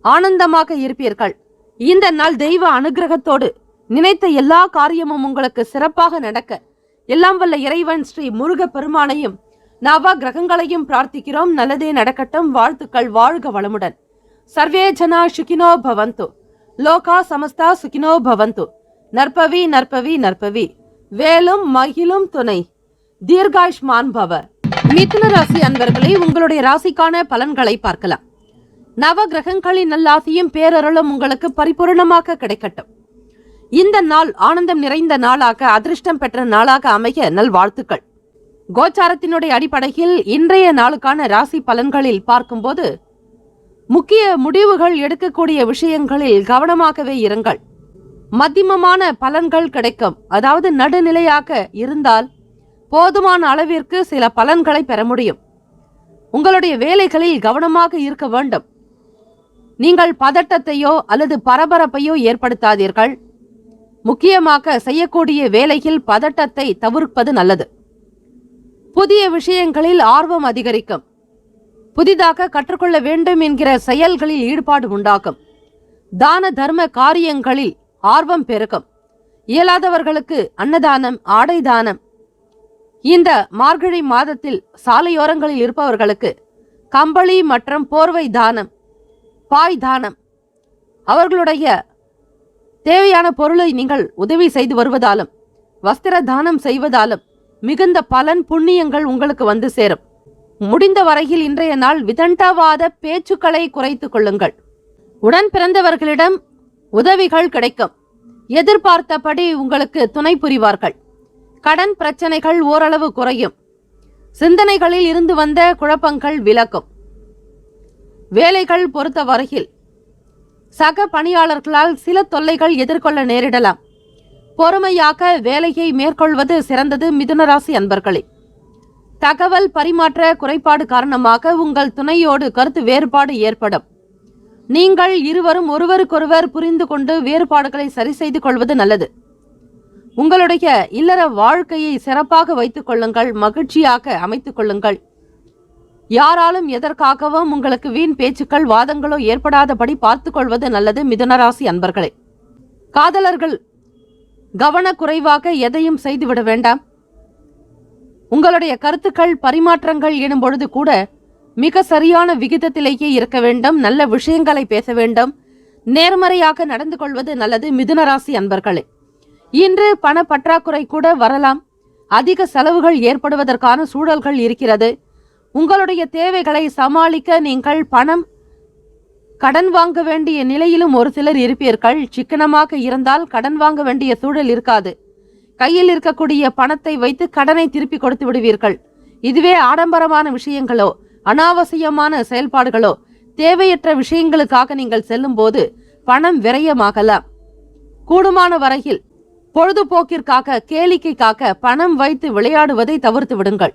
ஆனந்தமாக இருப்பீர்கள். இந்த நாள் தெய்வ அனுகிரகத்தோடு நினைத்த எல்லா காரியமும் உங்களுக்கு சிறப்பாக நடக்க எல்லாம் வல்ல இறைவன் ஸ்ரீ முருக பெருமானையும் நவ கிரகங்களையும் பிரார்த்திக்கிறோம். நல்லதே நடக்கட்டும். வாழ்த்துக்கள். வாழ்க வளமுடன். சர்வே ஜனா சுகினோ பவந்து. லோகா சமஸ்தா சுகினோ பவந்து. நற்பவி நற்பவி நற்பவி. வேலும் மகிழும் துணை. தீர்காயுஷ்மான் பவ. மிதுன ராசி அன்பர்களே, உங்களுடைய ராசிக்கான பலன்களை பார்க்கலாம். நவ கிரகங்களின் நல்லாசியும் பேரருளும் உங்களுக்கு பரிபூர்ணமாக கிடைக்கட்டும். இந்த நாள் ஆனந்தம் நிறைந்த நாளாக, அதிர்ஷ்டம் பெற்ற நாளாக அமைய நல்வாழ்த்துக்கள். கோச்சாரத்தினுடைய அடிப்படையில் இன்றைய நாளுக்கான ராசி பலன்களில் பார்க்கும்போது முக்கிய முடிவுகள் எடுக்கக்கூடிய விஷயங்களில் கவனமாகவே இருங்கள். மத்தியமமான பலன்கள் கிடைக்கும். அதாவது நடுநிலையாக இருந்தால் போதுமான அளவிற்கு சில பலன்களை பெற முடியும். உங்களுடைய வேலைகளில் கவனமாக இருக்க வேண்டும். நீங்கள் பதட்டத்தையோ அல்லது பரபரப்பையோ ஏற்படுத்தாதீர்கள். முக்கியமாக செய்யக்கூடிய வேலையில் பதட்டத்தை தவிர்ப்பது நல்லது. புதிய விஷயங்களில் ஆர்வம் அதிகரிக்கும். புதிதாக கற்றுக்கொள்ள வேண்டும் என்கிற செயல்களில் ஈடுபாடு உண்டாகும். தான தர்ம காரியங்களில் ஆர்வம் பெருகும். இயலாதவர்களுக்கு அன்னதானம், ஆடை தானம். இந்த மார்கழி மாதத்தில் சாலையோரங்களில் இருப்பவர்களுக்கு கம்பளி மற்றும் போர்வை தானம், பாய் தானம், அவர்களுடைய தேவையான பொருளை நீங்கள் உதவி செய்து வருவதாலும் வஸ்திர தானம் செய்வதாலும் மிகுந்த பலன் புண்ணியங்கள் உங்களுக்கு வந்து சேரும். முடிந்த வரையில் இன்றைய நாள் விதண்டாவாத பேச்சுக்களை குறைத்துக் கொள்ளுங்கள். உடன் பிறந்தவர்களிடம் உதவிகள் கிடைக்கும். எதிர்பார்த்தபடி உங்களுக்கு துணை புரிவார்கள். கடன் பிரச்சனைகள் ஓரளவு குறையும். சிந்தனைகளில் இருந்து வந்த குழப்பங்கள் விலகும். வேலைகள் பொறுத்தவரையில் சக பணியாளர்களால் சில தொல்லைகள் எதிர்கொள்ள நேரிடலாம். பொறுமையாக வேலையை மேற்கொள்வது சிறந்தது. மிதுனராசி அன்பர்களே, தகவல் பரிமாற்ற குறைபாடு காரணமாக உங்கள் துணையோடு கருத்து வேறுபாடு ஏற்படும். நீங்கள் இருவரும் ஒருவருக்கொருவர் புரிந்து கொண்டு வேறுபாடுகளை சரி செய்து கொள்வது நல்லது. உங்களுடைய இல்லற வாழ்க்கையை சிறப்பாக வைத்துக் கொள்ளுங்கள். மகிழ்ச்சியாக அமைத்துக் கொள்ளுங்கள். யாராலும் எதற்காகவும் உங்களுக்கு வீண் பேச்சுக்கள் வாதங்களோ ஏற்படாதபடி பார்த்துக் கொள்வது நல்லது. மிதுனராசி அன்பர்களே, காதலர்கள் கவனக்குறைவாக எதையும் செய்துவிட வேண்டாம். உங்களுடைய கருத்துக்கள் பரிமாற்றங்கள் எனும் பொழுது கூட மிக சரியான விகிதத்திலேயே இருக்க வேண்டும். நல்ல விஷயங்களை பேச வேண்டும். நேர்மறையாக நடந்து கொள்வது நல்லது. மிதுனராசி அன்பர்களே, இன்று பண பற்றாக்குறை கூட வரலாம். அதிக செலவுகள் ஏற்படுவதற்கான சூழல்கள் இருக்கிறது. உங்களுடைய தேவைகளை சமாளிக்க நீங்கள் பணம் கடன் வாங்க வேண்டிய நிலையிலும் ஒரு சிலர் இருப்பீர்கள். சிக்கனமாக இருந்தால் கடன் வாங்க வேண்டிய சூழல் இருக்காது. கையில் இருக்கக்கூடிய பணத்தை வைத்து கடனை திருப்பி கொடுத்து விடுவீர்கள். இதுவே ஆடம்பரமான விஷயங்களோ அனாவசியமான செயல்பாடுகளோ தேவையற்ற விஷயங்களுக்காக நீங்கள் செல்லும் போது பணம் விரயமாகலாம். கூடுமான வரையில் பொழுதுபோக்கிற்காக கேளிக்கைக்காக பணம் வைத்து விளையாடுவதை தவிர்த்து விடுங்கள்.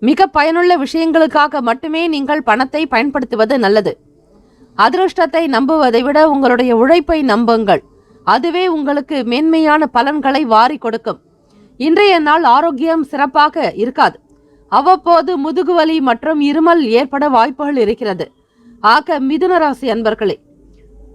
மிக பயனுள்ள விஷயங்களுக்காக மட்டுமே நீங்கள் பணத்தை பயன்படுத்துவது நல்லது. அதிருஷ்டத்தை நம்புவதை விட உங்களுடைய உழைப்பை நம்புங்கள். அதுவே உங்களுக்கு மேன்மையான பலன்களை வாரி கொடுக்கும். இன்றைய நாள் ஆரோக்கியம் சிறப்பாக இருக்காது. அவ்வப்போது முதுகுவலி மற்றும் இருமல் ஏற்பட வாய்ப்புகள் இருக்கிறது. ஆக மிதுனராசி அன்பர்களே,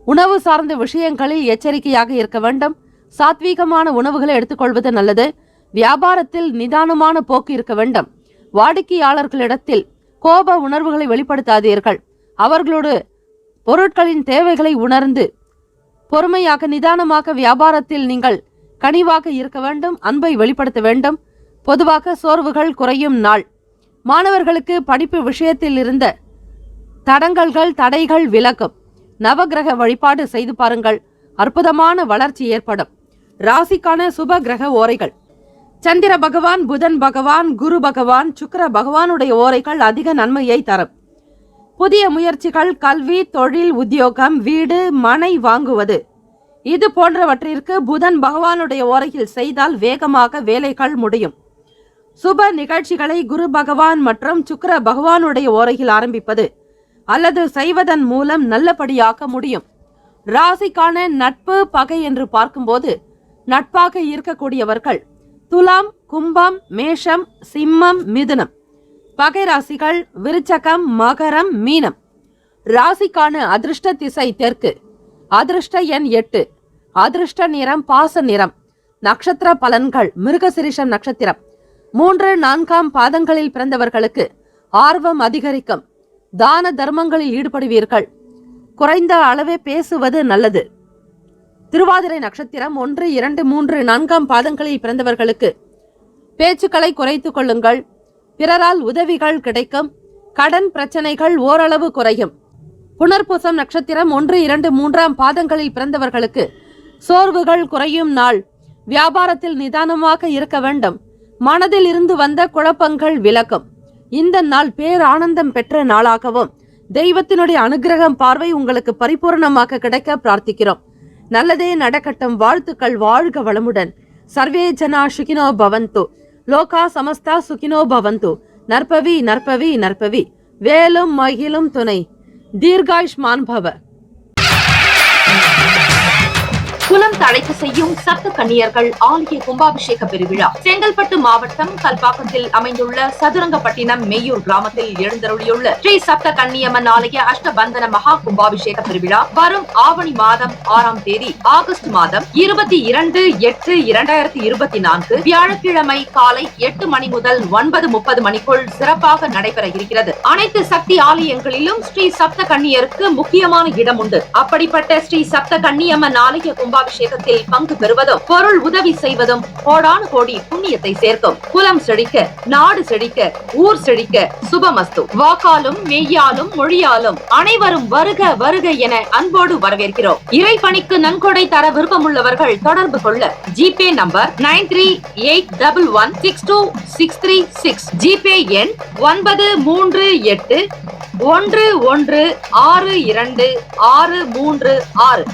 உணவு சார்ந்த விஷயங்களில் எச்சரிக்கையாக இருக்க வேண்டும். சாத்வீகமான உணவுகளை எடுத்துக்கொள்வது நல்லது. வியாபாரத்தில் நிதானமான போக்கு இருக்க வேண்டும். வாடிக்கையாளர்களிடத்தில் கோப உணர்வுகளை வெளிப்படுத்தாதீர்கள். அவர்களோடு பொருட்களின் தேவைகளை உணர்ந்து பொறுமையாக நிதானமாக வியாபாரத்தில் நீங்கள் கனிவாக இருக்க வேண்டும். அன்பை வெளிப்படுத்த வேண்டும். பொதுவாக சோர்வுகள் குறையும் நாள். மாணவர்களுக்கு படிப்பு விஷயத்தில் இருந்த தடைகள் விலகும். நவகிரக வழிபாடு செய்து பாருங்கள். அற்புதமான வளர்ச்சி ஏற்படும். ராசிக்கான சுப கிரக ஓரைகள்: சந்திர பகவான், புதன் பகவான், குரு பகவான், சுக்கிர பகவானுடைய ஓரைகள் அதிக நன்மையை தரும். புதிய முயற்சிகள், கல்வி, தொழில், உத்தியோகம், வீடு, மனை வாங்குவது இது போன்றவற்றிற்கு புதன் பகவானுடைய ஓரையில் செய்தால் வேகமாக வேலைகள் முடியும். சுப நிகழ்ச்சிகளை குரு பகவான் மற்றும் சுக்கிர பகவானுடைய ஓரையில் ஆரம்பிப்பது அல்லது செய்வதன் மூலம் நல்லபடியாக்க முடியும். ராசிக்கான நட்பு பகை என்று பார்க்கும்போது நட்பாக இருக்கக்கூடியவர்கள் துலாம், கும்பம், மேஷம், சிம்மம், மிதுனம். பகை ராசிகள் விருச்சகம், மகரம், மீனம். ராசிக்கான அதிர்ஷ்ட திசை தெற்கு. அதிர்ஷ்ட எண் 8. அதிர்ஷ்ட நிறம் பாச நிறம். நட்சத்திர பலன்கள்: மிருகசிரிஷம் நட்சத்திரம் 3, 4ஆம் பாதங்களில் பிறந்தவர்களுக்கு ஆர்வம் அதிகரிக்கும். தான தர்மங்களில் ஈடுபடுவீர்கள். குறைந்த அளவே பேசுவது நல்லது. திருவாதிரை நட்சத்திரம் 1, 2, 3, 4ஆம் பாதங்களில் பிறந்தவர்களுக்கு பேச்சுக்களை குறைத்துக் கொள்ளுங்கள். பிறரால் உதவிகள் கிடைக்கும். கடன் பிரச்சனைகள் ஓரளவு குறையும். புனர்பூசம் நட்சத்திரம் 1, 2, 3ஆம் பாதங்களில் பிறந்தவர்களுக்கு சோர்வுகள் குறையும் நாள். வியாபாரத்தில் நிதானமாக இருக்க வேண்டும். மனதில் இருந்து வந்த குழப்பங்கள் விலகும். இந்த நாள் பேரானந்தம் பெற்ற நாளாகவும் தெய்வத்தினுடைய அனுகிரகம் பார்வை உங்களுக்கு பரிபூர்ணமாக கிடைக்க பிரார்த்திக்கிறோம். நல்லதே நடக்கட்டும். வாழ்த்துக்கள். வாழ்க வளமுடன். சர்வே ஜனா சுகினோ பவந்து. லோகா சமஸ்தா சுகினோ பவந்து. நற்பவி நற்பவி நற்பவி. வேலும் மகிழும் துணை. தீர்காயுஷ்மான் பவ. குலம் தழைக்க செய்யும் சப்த கன்னியர்கள் ஆலய கும்பாபிஷேக பெருவிழா செங்கல்பட்டு மாவட்டம் கல்பாக்கத்தில் அமைந்துள்ள சதுரங்கப்பட்டினம் மெய்யூர் கிராமத்தில் எழுந்தருளியுள்ள ஸ்ரீ சப்த கன்னியம்மன் ஆலய அஷ்டபந்தன மகா கும்பாபிஷேக பெருவிழா வரும் ஆவணி மாதம் 6ஆம் தேதி ஆகஸ்ட் மாதம் 22/8/2024 வியாழக்கிழமை காலை 8 மணி முதல் 9:30 மணிக்குள் சிறப்பாக நடைபெற இருக்கிறது. அனைத்து சக்தி ஆலயங்களிலும் ஸ்ரீ சப்த கன்னியருக்கு முக்கியமான இடம் உண்டு. அப்படிப்பட்ட ஸ்ரீ சப்த கன்னியம்மன் ஆலய கும்பாபிஷேகத்தில் பங்கு பெறுவதும் பொருள் உதவி செய்வதும் கோடானு கோடி புண்ணியத்தை சேர்க்கும். குலம் செழிக்க, நாடு செழிக்க, ஊர் செழிக்க. சுபமஸ்து. வாக்காலும் மெய்யாலும் மொழியாலும் அனைவரும் வருக வருக என அன்போடு வரவேற்கிறோம். இறைப்பணிக்கு நன்கொடை தர விருப்பமுள்ளவர்கள் தொடர்பு கொள்ள ஜிபே நம்பர் 9381162636, ஜிபே எண் 9381162636.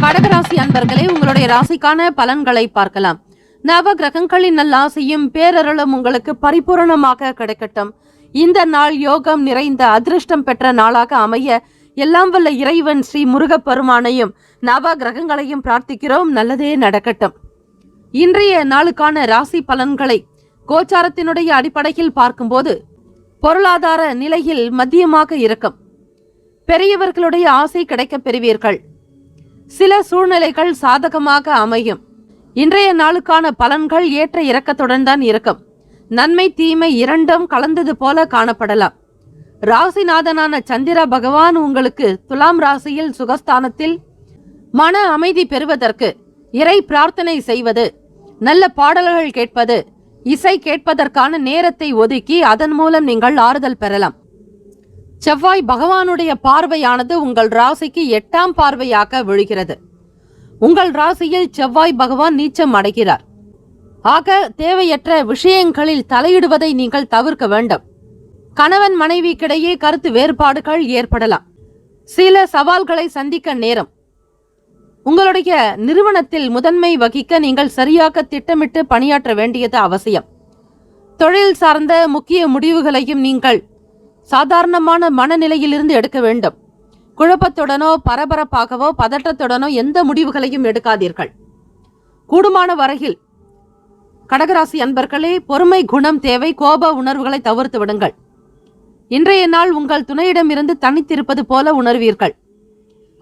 கடகராசி அன்பர்களே, உங்களுடைய ராசிக்கான பலன்களை பார்க்கலாம். நவ கிரகங்களின் நல்லாசையும் பேரருளும் உங்களுக்கு பரிபூரணமாக கிடைக்கட்டும். இந்த நாள் யோகம் நிறைந்த அதிர்ஷ்டம் பெற்ற நாளாக அமைய எல்லாம் வல்ல இறைவன் ஸ்ரீ முருகப்பெருமானையும் நவ கிரகங்களையும் பிரார்த்திக்கிறோம். நல்லதே நடக்கட்டும். இன்றைய நாளுக்கான ராசி பலன்களை கோச்சாரத்தினுடைய அடிப்படையில் பார்க்கும்போது பொருளாதார நிலையில் மத்தியமாக இருக்கும். பெரியவர்களுடைய ஆசை கிடைக்கப் பெறுவீர்கள். சில சூழ்நிலைகள் சாதகமாக அமையும். இன்றைய நாளுக்கான பலன்கள் ஏற்ற இறக்கத்துடன் தான் இருக்கும். நன்மை தீமை இரண்டும் கலந்தது போல காணப்படலாம். ராசிநாதனான சந்திர பகவான் உங்களுக்கு துலாம் ராசியில் சுகஸ்தானத்தில் மன அமைதி பெறுவதற்கு இறை பிரார்த்தனை செய்வது, நல்ல பாடல்கள் கேட்பது, இசை கேட்பதற்கான நேரத்தை ஒதுக்கி அதன் மூலம் நீங்கள் ஆறுதல் பெறலாம். செவ்வாய் பகவானுடைய பார்வையானது உங்கள் ராசிக்கு 8ஆம் பார்வையாக விழுகிறது. உங்கள் ராசியில் செவ்வாய் பகவான் நீச்சம் அடைகிறார். ஆக தேவையற்ற விஷயங்களில் தலையிடுவதை நீங்கள் தவிர்க்க வேண்டும். கணவன் மனைவிக்கிடையே கருத்து வேறுபாடுகள் ஏற்படலாம். சில சவால்களை சந்திக்க நேரும். உங்களுடைய நிறுவனத்தில் முதன்மை வகிக்க நீங்கள் சரியாக திட்டமிட்டு பணியாற்ற வேண்டியது அவசியம். தொழில் சார்ந்த முக்கிய முடிவுகளையும் நீங்கள் சாதாரணமான மனநிலையிலிருந்து எடுக்க வேண்டும். குழப்பத்துடனோ பரபரப்பாகவோ பதற்றத்துடனோ எந்த முடிவுகளையும் எடுக்காதீர்கள். கூடுமான வரையில் கடகராசி அன்பர்களே, பொறுமை குணம் தேவை. கோப உணர்வுகளை தவிர்த்து விடுங்கள். இன்றைய நாள் உங்கள் துணையிடமிருந்து தனித்திருப்பது போல உணர்வீர்கள்.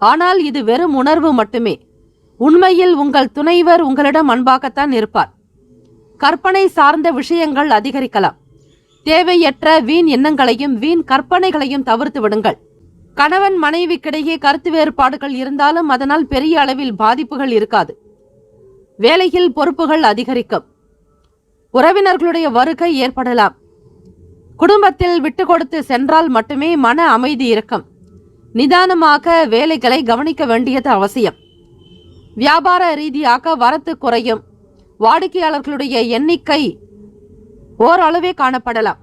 ஆனால் இது வெறும் உணர்வு மட்டுமே. உண்மையில் உங்கள் துணைவர் உங்களிடம் அன்பாகத்தான் இருப்பார். கற்பனை சார்ந்த விஷயங்கள் அதிகரிக்கலாம். தேவையற்ற வீண் எண்ணங்களையும் வீண் கற்பனைகளையும் தவிர்த்து விடுங்கள். கணவன் மனைவிக்கிடையே கருத்து வேறுபாடுகள் இருந்தாலும் அதனால் பெரிய அளவில் பாதிப்புகள் இருக்காது. வேலையில் பொறுப்புகள் அதிகரிக்கும். உறவினர்களுடைய வருகை ஏற்படலாம். குடும்பத்தில் விட்டு கொடுத்து சென்றால் மட்டுமே மன அமைதி இருக்கும். நிதானமாக வேலைகளை கவனிக்க வேண்டியது அவசியம். வியாபார ரீதியாக வரத்து குறையும். வாடிக்கையாளர்களுடைய எண்ணிக்கை ஓரளவே காணப்படலாம்.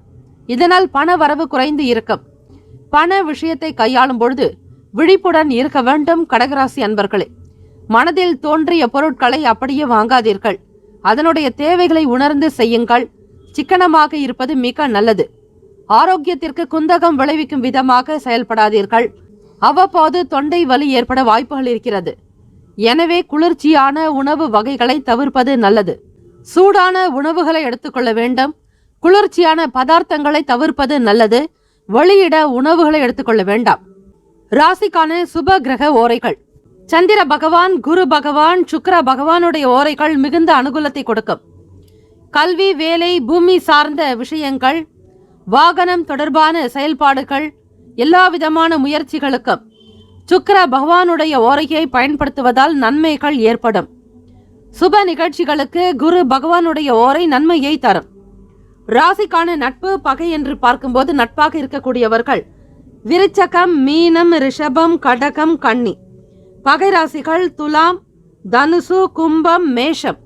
இதனால் பண வரவு குறைந்து இருக்கும். பண விஷயத்தை கையாளும் பொழுது விழிப்புடன் இருக்க வேண்டும். கடகராசி அன்பர்களே, மனதில் தோன்றிய பொருட்களை அப்படியே வாங்காதீர்கள். அதனுடைய தேவைகளை உணர்ந்து செய்யுங்கள். சிக்கனமாக இருப்பது மிக நல்லது. ஆரோக்கியத்திற்கு குந்தகம் விளைவிக்கும் விதமாக செயல்படாதீர்கள். அவ்வப்போது தொண்டை வலி ஏற்பட வாய்ப்புகள் இருக்கிறது. எனவே குளிர்ச்சியான உணவு வகைகளை தவிர்ப்பது நல்லது. சூடான உணவுகளை எடுத்துக்கொள்ள வேண்டும். குளிர்ச்சியான பதார்த்தங்களை தவிர்ப்பது நல்லது. வெளியிட உணவுகளை எடுத்துக்கொள்ள வேண்டாம். ராசிக்கான சுப கிரக ஓரைகள். சந்திர பகவான், குரு பகவான், சுக்கிர பகவானுடைய ஓரைகள் மிகுந்த அனுகூலத்தை கொடுக்கும். கல்வி, வேலை, பூமி சார்ந்த விஷயங்கள், வாகனம் தொடர்பான செயல்பாடுகள், எல்லா விதமான முயற்சிகளுக்கும் சுக்கிர பகவானுடைய ஓரையை பயன்படுத்துவதால் நன்மைகள் ஏற்படும். சுப நிகழ்ச்சிகளுக்கு குரு பகவானுடைய ஓரை நன்மையை தரும். ராசிக்கான நட்பு பகை என்று பார்க்கும்போது நட்பாக இருக்கக்கூடியவர்கள் விருச்சகம், மீனம், ரிஷபம், கடகம், கன்னி. பகை ராசிகள் துலாம், தனுசு, கும்பம், மேஷம்.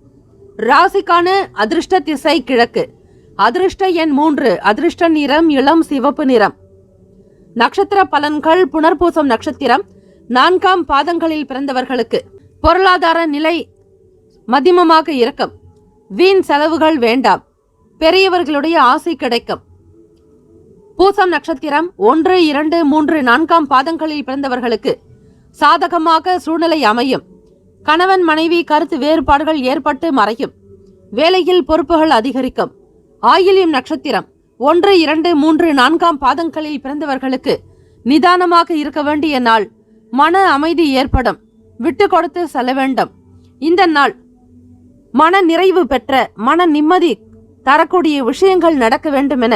ராசிக்கான அதிர்ஷ்ட திசை கிழக்கு. அதிர்ஷ்ட எண் 3. அதிர்ஷ்ட நிறம் இளம் சிவப்பு நிறம். நட்சத்திர பலன்கள். புனர்பூசம் நட்சத்திரம் 4ஆம் பாதங்களில் பிறந்தவர்களுக்கு பொருளாதார நிலை மதிமமாக இருக்கும். வீண் செலவுகள் வேண்டாம். பெரியவர்களுடைய ஆசை கிடைக்கும். பூசம் நட்சத்திரம் 1, 2, 3, 4ஆம் பாதங்களில் பிறந்தவர்களுக்கு சாதகமாக சூழ்நிலை அமையும். கணவன் மனைவி கருத்து வேறுபாடுகள் ஏற்பட்டு மறையும். வேலையில் பொறுப்புகள் அதிகரிக்கும். ஆயில்யம் நட்சத்திரம் 1, 2, 3, 4ஆம் பாதங்களில் பிறந்தவர்களுக்கு நிதானமாக இருக்க வேண்டிய நாள். மன அமைதி ஏற்படும். விட்டு கொடுத்து செல்ல வேண்டும். இந்த நாள் மன நிறைவு பெற்ற மன நிம்மதி தரக்கூடிய விஷயங்கள் நடக்க வேண்டும் என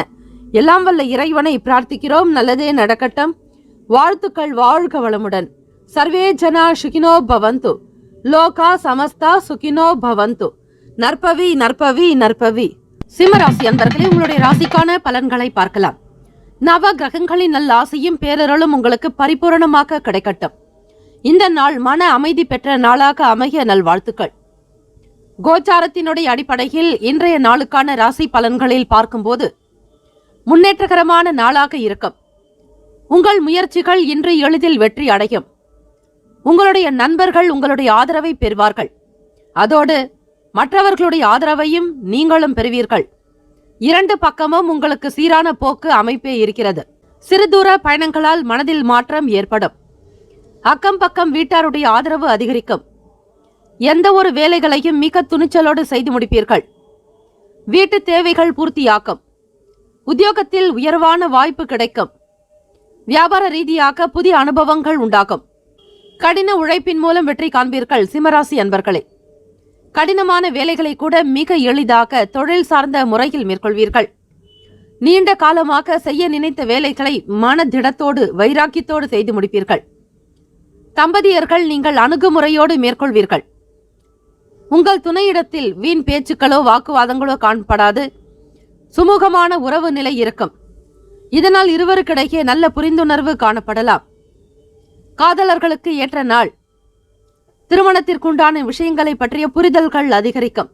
எல்லாம் வல்ல இறைவனை பிரார்த்திக்கிறோம். நல்லதே நடக்கட்டும். வாழ்த்துக்கள். வாழ்க வளமுடன். சர்வே ஜனா சுகினோ பவந்து. லோகா சமஸ்தா சுகினோ பவந்து. நற்பவி நற்பவி நற்பவி. சிம்மராசி அன்பர்களே, உங்களுடைய ராசிக்கான பலன்களை பார்க்கலாம். நவ கிரகங்களின் நல்ல ஆசையும் பேரருளும் உங்களுக்கு பரிபூரணமாக கிடைக்கட்டும். இந்த நாள் மன அமைதி பெற்ற நாளாக அமைய நல்வாழ்த்துக்கள். கோச்சாரத்தினுடைய அடிப்படையில் இன்றைய நாளுக்கான ராசி பலன்களில் பார்க்கும்போது முன்னேற்றகரமான நாளாக இருக்கும். உங்கள் முயற்சிகள் இன்று எளிதில் வெற்றி அடையும். உங்களுடைய நண்பர்கள் உங்களுடைய ஆதரவை பெறுவார்கள். அதோடு மற்றவர்களுடைய ஆதரவையும் நீங்களும் பெறுவீர்கள். இரண்டு பக்கமும் உங்களுக்கு சீரான போக்கு அமைப்பே இருக்கிறது. சிறு தூர பயணங்களால் மனதில் மாற்றம் ஏற்படும். அக்கம் பக்கம் வீட்டாருடைய ஆதரவு அதிகரிக்கும். எந்த ஒரு வேலைகளையும் மிக துணிச்சலோடு செய்து முடிப்பீர்கள். வீட்டு தேவைகள் பூர்த்தியாக்கும். உத்தியோகத்தில் உயர்வான வாய்ப்பு கிடைக்கும். வியாபார ரீதியாக புதிய அனுபவங்கள் உண்டாகும். கடின உழைப்பின் மூலம் வெற்றி காண்பீர்கள். சிம்மராசி அன்பர்களே, கடினமான வேலைகளை கூட மிக எளிதாக தொழில் சார்ந்த முறையில் மேற்கொள்வீர்கள். நீண்ட காலமாக செய்ய நினைத்த வேலைகளை மனதிடத்தோடு வைராக்கியத்தோடு செய்து முடிப்பீர்கள். தம்பதியர்கள் நீங்கள் அணுகுமுறையோடு மேற்கொள்வீர்கள். உங்கள் துணையிடத்தில் வீண் பேச்சுக்களோ வாக்குவாதங்களோ காணப்படாது. சுமூகமான உறவு நிலை இருக்கும். இதனால் இருவருக்கிடையே நல்ல புரிந்துணர்வு காணப்படலாம். காதலர்களுக்கு ஏற்ற நாள். திருமணத்திற்குண்டான விஷயங்களை பற்றிய புரிதல்கள் அதிகரிக்கும்.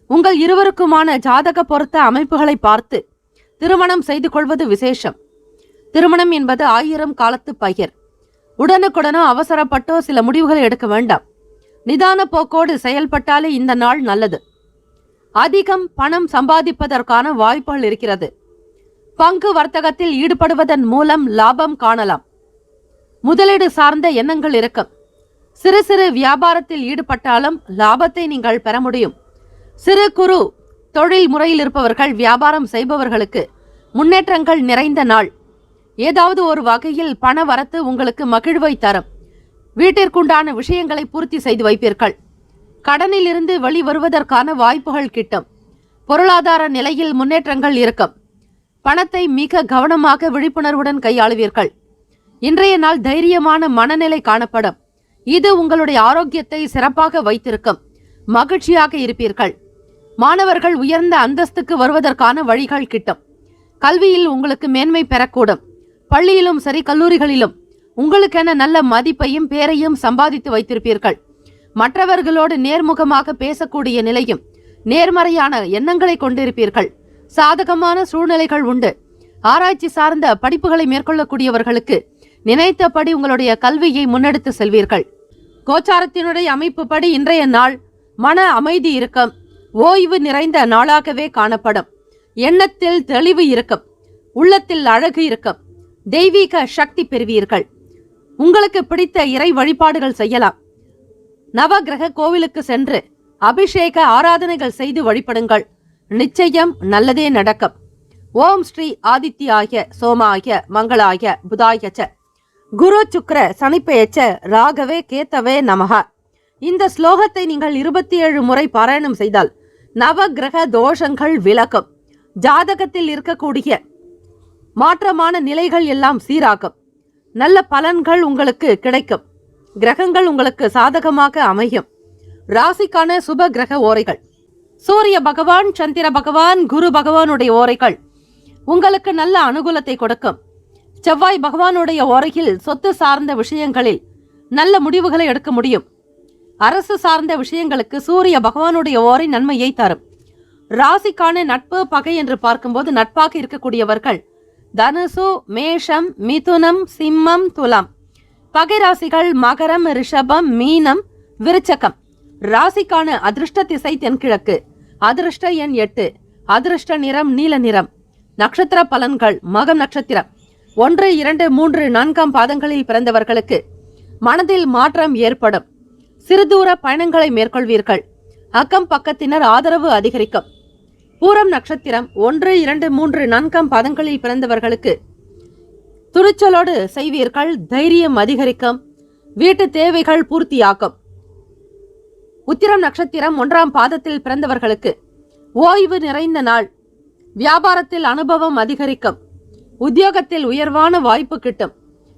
உங்கள் இருவருக்குமான ஜாதக பொருத்த அமைப்புகளை பார்த்து திருமணம் செய்து கொள்வது விசேஷம். திருமணம் என்பது 1000 காலத்து பயிர். உடனுக்குடனோ அவசரப்பட்டோ சில முடிவுகளை எடுக்க வேண்டாம். நிதான போக்கோடு செயல்பட்டாலே இந்த நாள் நல்லது. அதிகம் பணம் சம்பாதிப்பதற்கான வாய்ப்புகள் இருக்கிறது. பங்கு வர்த்தகத்தில் ஈடுபடுவதன் மூலம் லாபம் காணலாம். முதலீடு சார்ந்த எண்ணங்கள் இருக்கும். சிறு சிறு வியாபாரத்தில் ஈடுபட்டாலும் லாபத்தை நீங்கள் பெற முடியும். சிறு குறு தொழில் முறையில் இருப்பவர்கள், வியாபாரம் செய்பவர்களுக்கு முன்னேற்றங்கள் நிறைந்த நாள். ஏதாவது ஒரு வகையில் பண வரத்து உங்களுக்கு மகிழ்வை தரும். வீட்டிற்குண்டான விஷயங்களை பூர்த்தி செய்து வைப்பீர்கள். கடனில் இருந்து வெளிவருவதற்கான வாய்ப்புகள் கிட்டும். பொருளாதார நிலையில் முன்னேற்றங்கள் இருக்கும். பணத்தை மிக கவனமாக விழிப்புணர்வுடன் கையாளுவீர்கள். இன்றைய நாள் தைரியமான மனநிலை காணப்படும். இது உங்களுடைய ஆரோக்கியத்தை சிறப்பாக வைத்திருக்கும். மகிழ்ச்சியாக இருப்பீர்கள். மாணவர்கள் உயர்ந்த அந்தஸ்துக்கு வருவதற்கான வழிகள் கிட்டும். கல்வியில் உங்களுக்கு மேன்மை பெறக்கூடும். பள்ளியிலும் சரி கல்லூரிகளிலும் உங்களுக்கென நல்ல மதிப்பையும் பேரையும் சம்பாதித்து வைத்திருப்பீர்கள். மற்றவர்களோடு நேர்முகமாக பேசக்கூடிய நிலையும் நேர்மறையான எண்ணங்களை கொண்டிருப்பீர்கள். சாதகமான சூழ்நிலைகள் உண்டு. ஆராய்ச்சி சார்ந்த படிப்புகளை மேற்கொள்ளக்கூடியவர்களுக்கு நினைத்தபடி உங்களுடைய கல்வியை முன்னெடுத்து செல்வீர்கள். கோச்சாரத்தினுடைய அமைப்புப்படி இன்றைய நாள் மன அமைதி இருக்கும். ஓய்வு நிறைந்த நாளாகவே காணப்படும். எண்ணத்தில் தெளிவு இருக்கும். உள்ளத்தில் அழகு இருக்கும். தெய்வீக சக்தி பெறுவீர்கள். உங்களுக்கு பிடித்த இறை வழிபாடுகள் செய்யலாம். நவகிரக கோவிலுக்கு சென்று அபிஷேக ஆராதனைகள் செய்து வழிபடுங்கள். நிச்சயம் நல்லதே நடக்கும். ஓம் ஸ்ரீ ஆதித்யாய சோமாய மங்களாய புதாயச்ச குரு சுக்ர சனிப்பெயச்ச ராகவே கேத்தவே நமஹ. இந்த ஸ்லோகத்தை நீங்கள் 27 முறை பாராயணம் செய்தால் நவகிரக தோஷங்கள் விலகும். ஜாதகத்தில் இருக்கக்கூடிய மாற்றமான நிலைகள் எல்லாம் சீராகும். நல்ல பலன்கள் உங்களுக்கு கிடைக்கும். கிரகங்கள் உங்களுக்கு சாதகமாக அமையும். ராசிக்கான சுப கிரக ஓரைகள். சூரிய பகவான், சந்திர பகவான், குரு பகவானுடைய ஓரைகள் உங்களுக்கு நல்ல அனுகூலத்தை கொடுக்கும். செவ்வாய் பகவானுடைய ஓரையில் சொத்து சார்ந்த விஷயங்களில் நல்ல முடிவுகளை எடுக்க முடியும். அரசு சார்ந்த விஷயங்களுக்கு சூரிய பகவானுடைய ஓரை நன்மையை தரும். ராசிக்கான நட்பு பகை என்று பார்க்கும்போது நட்பாக இருக்கக்கூடியவர்கள் தனுசு, மேஷம், மிதுனம், சிம்மம், துலாம். பகை ராசிகள் மகரம், ரிஷபம், மீனம், விருச்சகம். ராசிக்கான அதிர்ஷ்ட திசை தென்கிழக்கு. அதிர்ஷ்ட எண் 8. அதிர்ஷ்ட நிறம் நீல நிறம். நட்சத்திர பலன்கள். மகம் நட்சத்திரம் 1, 2, 3, 4 பாதங்களில் பிறந்தவர்களுக்கு மனதில் மாற்றம் ஏற்படும். சிறுதூர பயணங்களை மேற்கொள்வீர்கள். அக்கம் பக்கத்தினர் ஆதரவு அதிகரிக்கும். பூரம் நட்சத்திரம் 1, 2, 3, 4 பாதங்களில் பிறந்தவர்களுக்கு துணிச்சலோடு செய்வீர்கள். தைரியம் அதிகரிக்கும். வீட்டு தேவைகள் பூர்த்தியாகும். உத்திரம் நட்சத்திரம் 1ஆம் பாதத்தில் பிறந்தவர்களுக்கு ஓய்வு நிறைந்த நாள். வியாபாரத்தில் அனுபவம் அதிகரிக்கும். உத்தியோகத்தில் உயர்வான வாய்ப்பு கிட்டும்.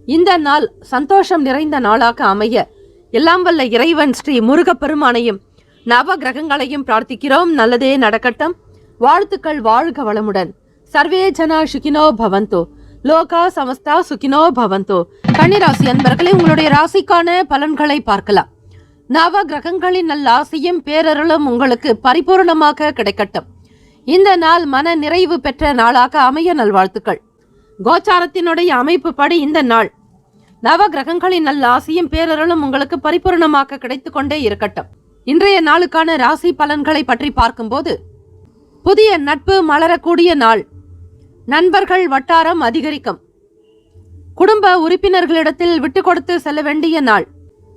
இந்த நாள் சந்தோஷம் நிறைந்த நாளாக அமைய எல்லாம் வல்ல இறைவன் ஸ்ரீ முருகப்பெருமானையும் நவ கிரகங்களையும் பிரார்த்திக்கிறோம். நல்லதே நடக்கட்டும். வாழ்த்துக்கள். வாழ்க வளமுடன். சர்வே ஜனா சுகினோ பவந்தோ, லோகா சமஸ்தா சுகினோ பவந்தோ. கன்னிராசி அன்பர்களே, உங்களுடைய ராசிக்கான பலன்களை பார்க்கலாம். நவ கிரகங்களின் நல்ல ஆசையும் பேரருளும் உங்களுக்கு பரிபூர்ணமாக கிடைக்கட்டும். இந்த நாள் மன நிறைவு பெற்ற நாளாக அமைய நல்வாழ்த்துக்கள். கோச்சாரத்தினுடைய அமைப்பு படி இந்த நாள் நவ கிரகங்களின் நல்ல ஆசையும் பேரருளும் உங்களுக்கு பரிபூர்ணமாக கிடைத்து கொண்டே இருக்கட்டும். இன்றைய நாளுக்கான ராசி பலன்களை பற்றி பார்க்கும்போது, புதிய நட்பு மலரக்கூடிய நாள். நண்பர்கள் வட்டாரம் அதிகரிக்கும். குடும்ப உறுப்பினர்களிடத்தில் விட்டு கொடுத்து செல்ல வேண்டிய நாள்.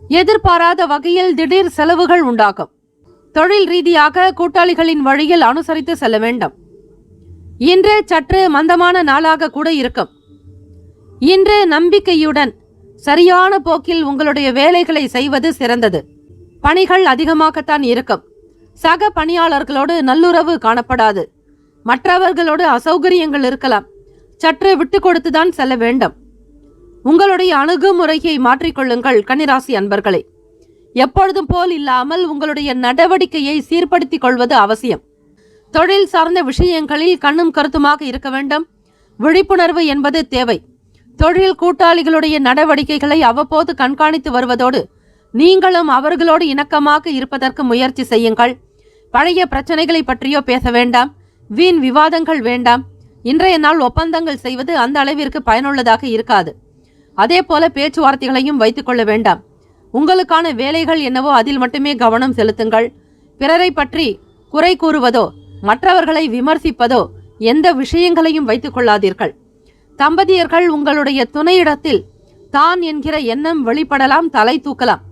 எதிர்பாராத வகையில் திடீர் செலவுகள் உண்டாகும். தொழில் ரீதியாக கூட்டாளிகளின் வழியில் அனுசரித்து செல்ல வேண்டும். இன்று சற்று மந்தமான நாளாக கூட இருக்கும். இன்று நம்பிக்கையுடன் சரியான போக்கில் உங்களுடைய வேலைகளை செய்வது சிறந்தது. பணிகள் அதிகமாகத்தான் இருக்கும். சக பணியாளர்களோடு நல்லுறவு காணப்படாது. மற்றவர்களோடு அசௌகரியங்கள் இருக்கலாம். சற்று விட்டு கொடுத்துதான் செல்ல வேண்டும். உங்களுடைய அணுகுமுறையை மாற்றிக்கொள்ளுங்கள் கன்னிராசி அன்பர்களே. எப்பொழுதும் போல் இல்லாமல் உங்களுடைய நடவடிக்கையை சீர்படுத்திக் கொள்வது அவசியம். தொழில் சார்ந்த விஷயங்களில் கண்ணும் கருத்துமாக இருக்க வேண்டும். விழிப்புணர்வு என்பது தேவை. தொழில் கூட்டாளிகளுடைய நடவடிக்கைகளை அவ்வப்போது கண்காணித்து வருவதோடு நீங்களும் அவர்களோடு இணக்கமாக இருப்பதற்கு முயற்சி செய்யுங்கள். பழைய பிரச்சனைகளை பற்றியோ பேச வேண்டாம். வீண் விவாதங்கள் வேண்டாம். இன்றைய நாள் ஒப்பந்தங்கள் செய்வது அந்த அளவிற்கு பயனுள்ளதாக இருக்காது. அதே போல பேச்சுவார்த்தைகளையும் வைத்துக் கொள்ள வேண்டாம். உங்களுக்கான வேலைகள் என்னவோ அதில் மட்டுமே கவனம் செலுத்துங்கள். பிறரை பற்றி குறை கூறுவதோ மற்றவர்களை விமர்சிப்பதோ எந்த விஷயங்களையும் வைத்துக் கொள்ளாதீர்கள். தம்பதியர்கள் உங்களுடைய துணையிடத்தில் தான் என்கிற எண்ணம் வெளிப்படலாம், தலை தூக்கலாம்.